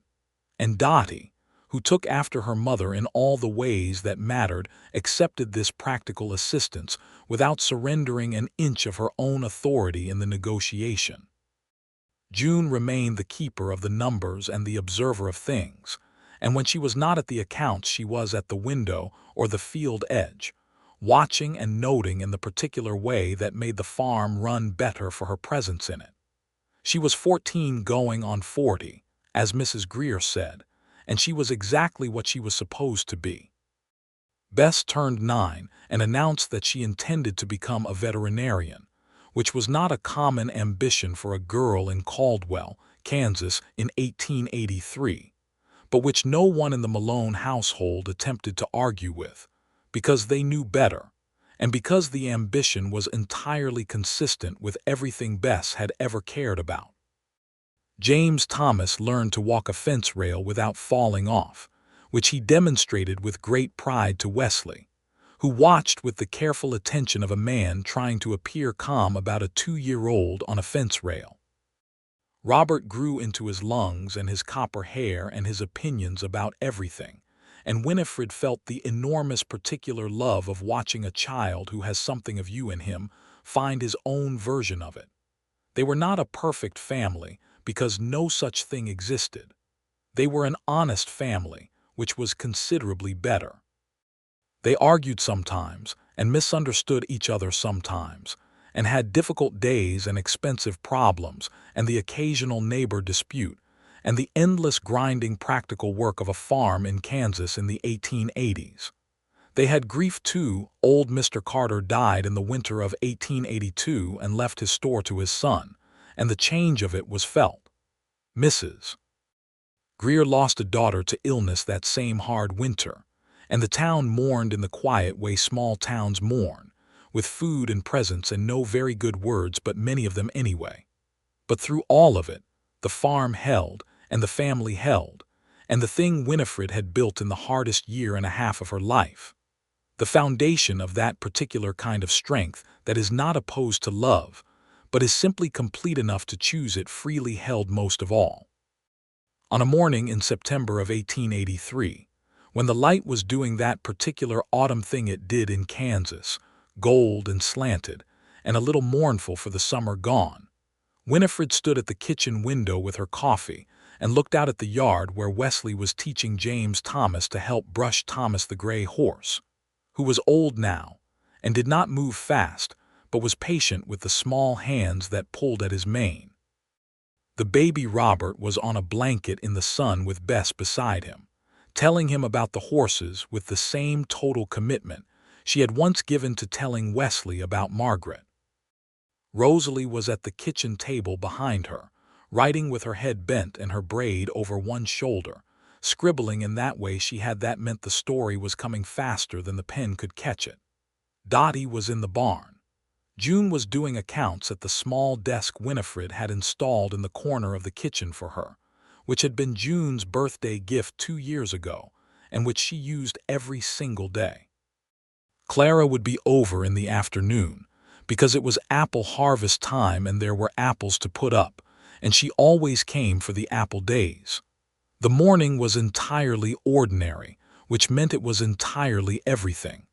S1: And Dottie, who took after her mother in all the ways that mattered, accepted this practical assistance without surrendering an inch of her own authority in the negotiation. June remained the keeper of the numbers and the observer of things, and when she was not at the accounts she was at the window or the field edge, watching and noting in the particular way that made the farm run better for her presence in it. She was 14 going on 40, as Mrs. Greer said, and she was exactly what she was supposed to be. Bess turned 9 and announced that she intended to become a veterinarian, which was not a common ambition for a girl in Caldwell, Kansas in 1883, but which no one in the Malone household attempted to argue with, because they knew better, and because the ambition was entirely consistent with everything Bess had ever cared about. James Thomas learned to walk a fence rail without falling off, which he demonstrated with great pride to Wesley, who watched with the careful attention of a man trying to appear calm about a 2-year-old on a fence rail. Robert grew into his lungs and his copper hair and his opinions about everything, and Winifred felt the enormous particular love of watching a child who has something of you in him find his own version of it. They were not a perfect family, because no such thing existed. They were an honest family, which was considerably better. They argued sometimes, and misunderstood each other sometimes, and had difficult days and expensive problems, and the occasional neighbor dispute, and the endless grinding practical work of a farm in Kansas in the 1880s. They had grief too. Old Mr. Carter died in the winter of 1882 and left his store to his son, and the change of it was felt. Mrs. Greer lost a daughter to illness that same hard winter, and the town mourned in the quiet way small towns mourn, with food and presents and no very good words, but many of them anyway. But through all of it, the farm held, and the family held, and the thing Winifred had built in the hardest year and a half of her life. The foundation of that particular kind of strength that is not opposed to love, but is simply complete enough to choose it freely held most of all. On a morning in September of 1883, when the light was doing that particular autumn thing it did in Kansas, gold and slanted, and a little mournful for the summer gone, Winifred stood at the kitchen window with her coffee and looked out at the yard where Wesley was teaching James Thomas to help brush Thomas the gray horse, who was old now and did not move fast, but was patient with the small hands that pulled at his mane. The baby Robert was on a blanket in the sun with Bess beside him, telling him about the horses with the same total commitment she had once given to telling Wesley about Margaret. Rosalie was at the kitchen table behind her, writing with her head bent and her braid over one shoulder, scribbling in that way she had that meant the story was coming faster than the pen could catch it. Dottie was in the barn. June was doing accounts at the small desk Winifred had installed in the corner of the kitchen for her, which had been June's birthday gift 2 years ago, and which she used every single day. Clara would be over in the afternoon, because it was apple harvest time and there were apples to put up, and she always came for the apple days. The morning was entirely ordinary, which meant it was entirely everything.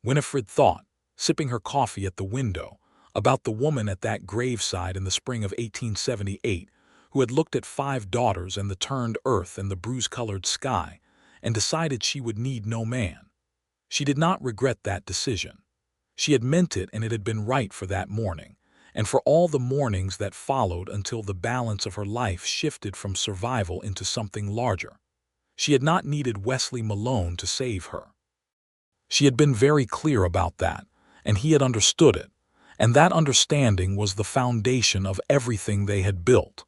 S1: Winifred thought, sipping her coffee at the window, about the woman at that graveside in the spring of 1878 who had looked at 5 daughters and the turned earth and the bruise-colored sky and decided she would need no man. She did not regret that decision. She had meant it, and it had been right for that morning, and for all the mornings that followed until the balance of her life shifted from survival into something larger. She had not needed Wesley Malone to save her. She had been very clear about that, and he had understood it, and that understanding was the foundation of everything they had built.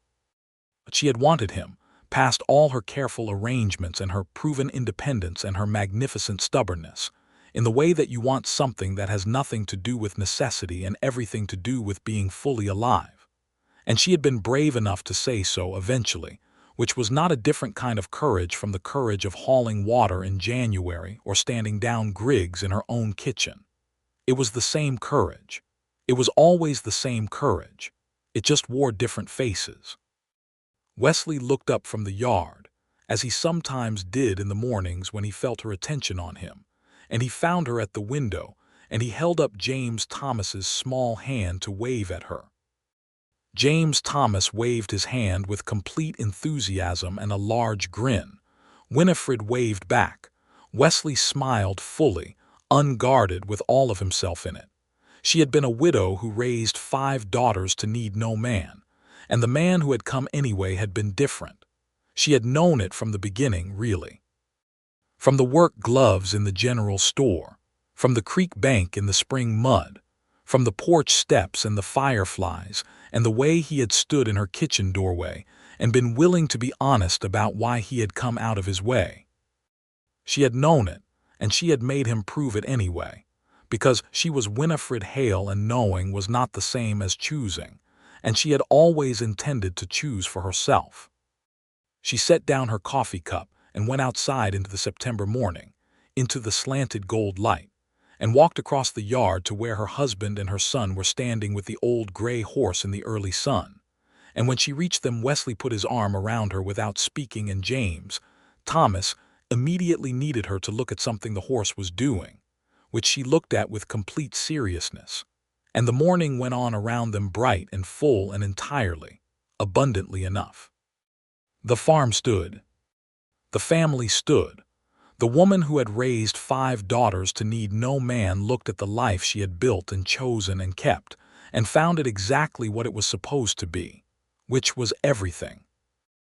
S1: But she had wanted him, past all her careful arrangements and her proven independence and her magnificent stubbornness, in the way that you want something that has nothing to do with necessity and everything to do with being fully alive. And she had been brave enough to say so eventually, which was not a different kind of courage from the courage of hauling water in January or standing down Griggs in her own kitchen. It was the same courage. It was always the same courage. It just wore different faces. Wesley looked up from the yard, as he sometimes did in the mornings when he felt her attention on him, and he found her at the window, and he held up James Thomas's small hand to wave at her. James Thomas waved his hand with complete enthusiasm and a large grin. Winifred waved back. Wesley smiled fully, unguarded with all of himself in it. She had been a widow who raised 5 daughters to need no man, and the man who had come anyway had been different. She had known it from the beginning, really. From the work gloves in the general store, from the creek bank in the spring mud, from the porch steps and the fireflies, and the way he had stood in her kitchen doorway and been willing to be honest about why he had come out of his way. She had known it, and she had made him prove it anyway, because she was Winifred Hale, and knowing was not the same as choosing, and she had always intended to choose for herself. She set down her coffee cup and went outside into the September morning, into the slanted gold light, and walked across the yard to where her husband and her son were standing with the old gray horse in the early sun. And when she reached them, Wesley put his arm around her without speaking, and James Thomas immediately needed her to look at something the horse was doing, which she looked at with complete seriousness. And the morning went on around them, bright and full and entirely, abundantly enough. The farm stood. The family stood. The woman who had raised 5 daughters to need no man looked at the life she had built and chosen and kept, and found it exactly what it was supposed to be, which was everything.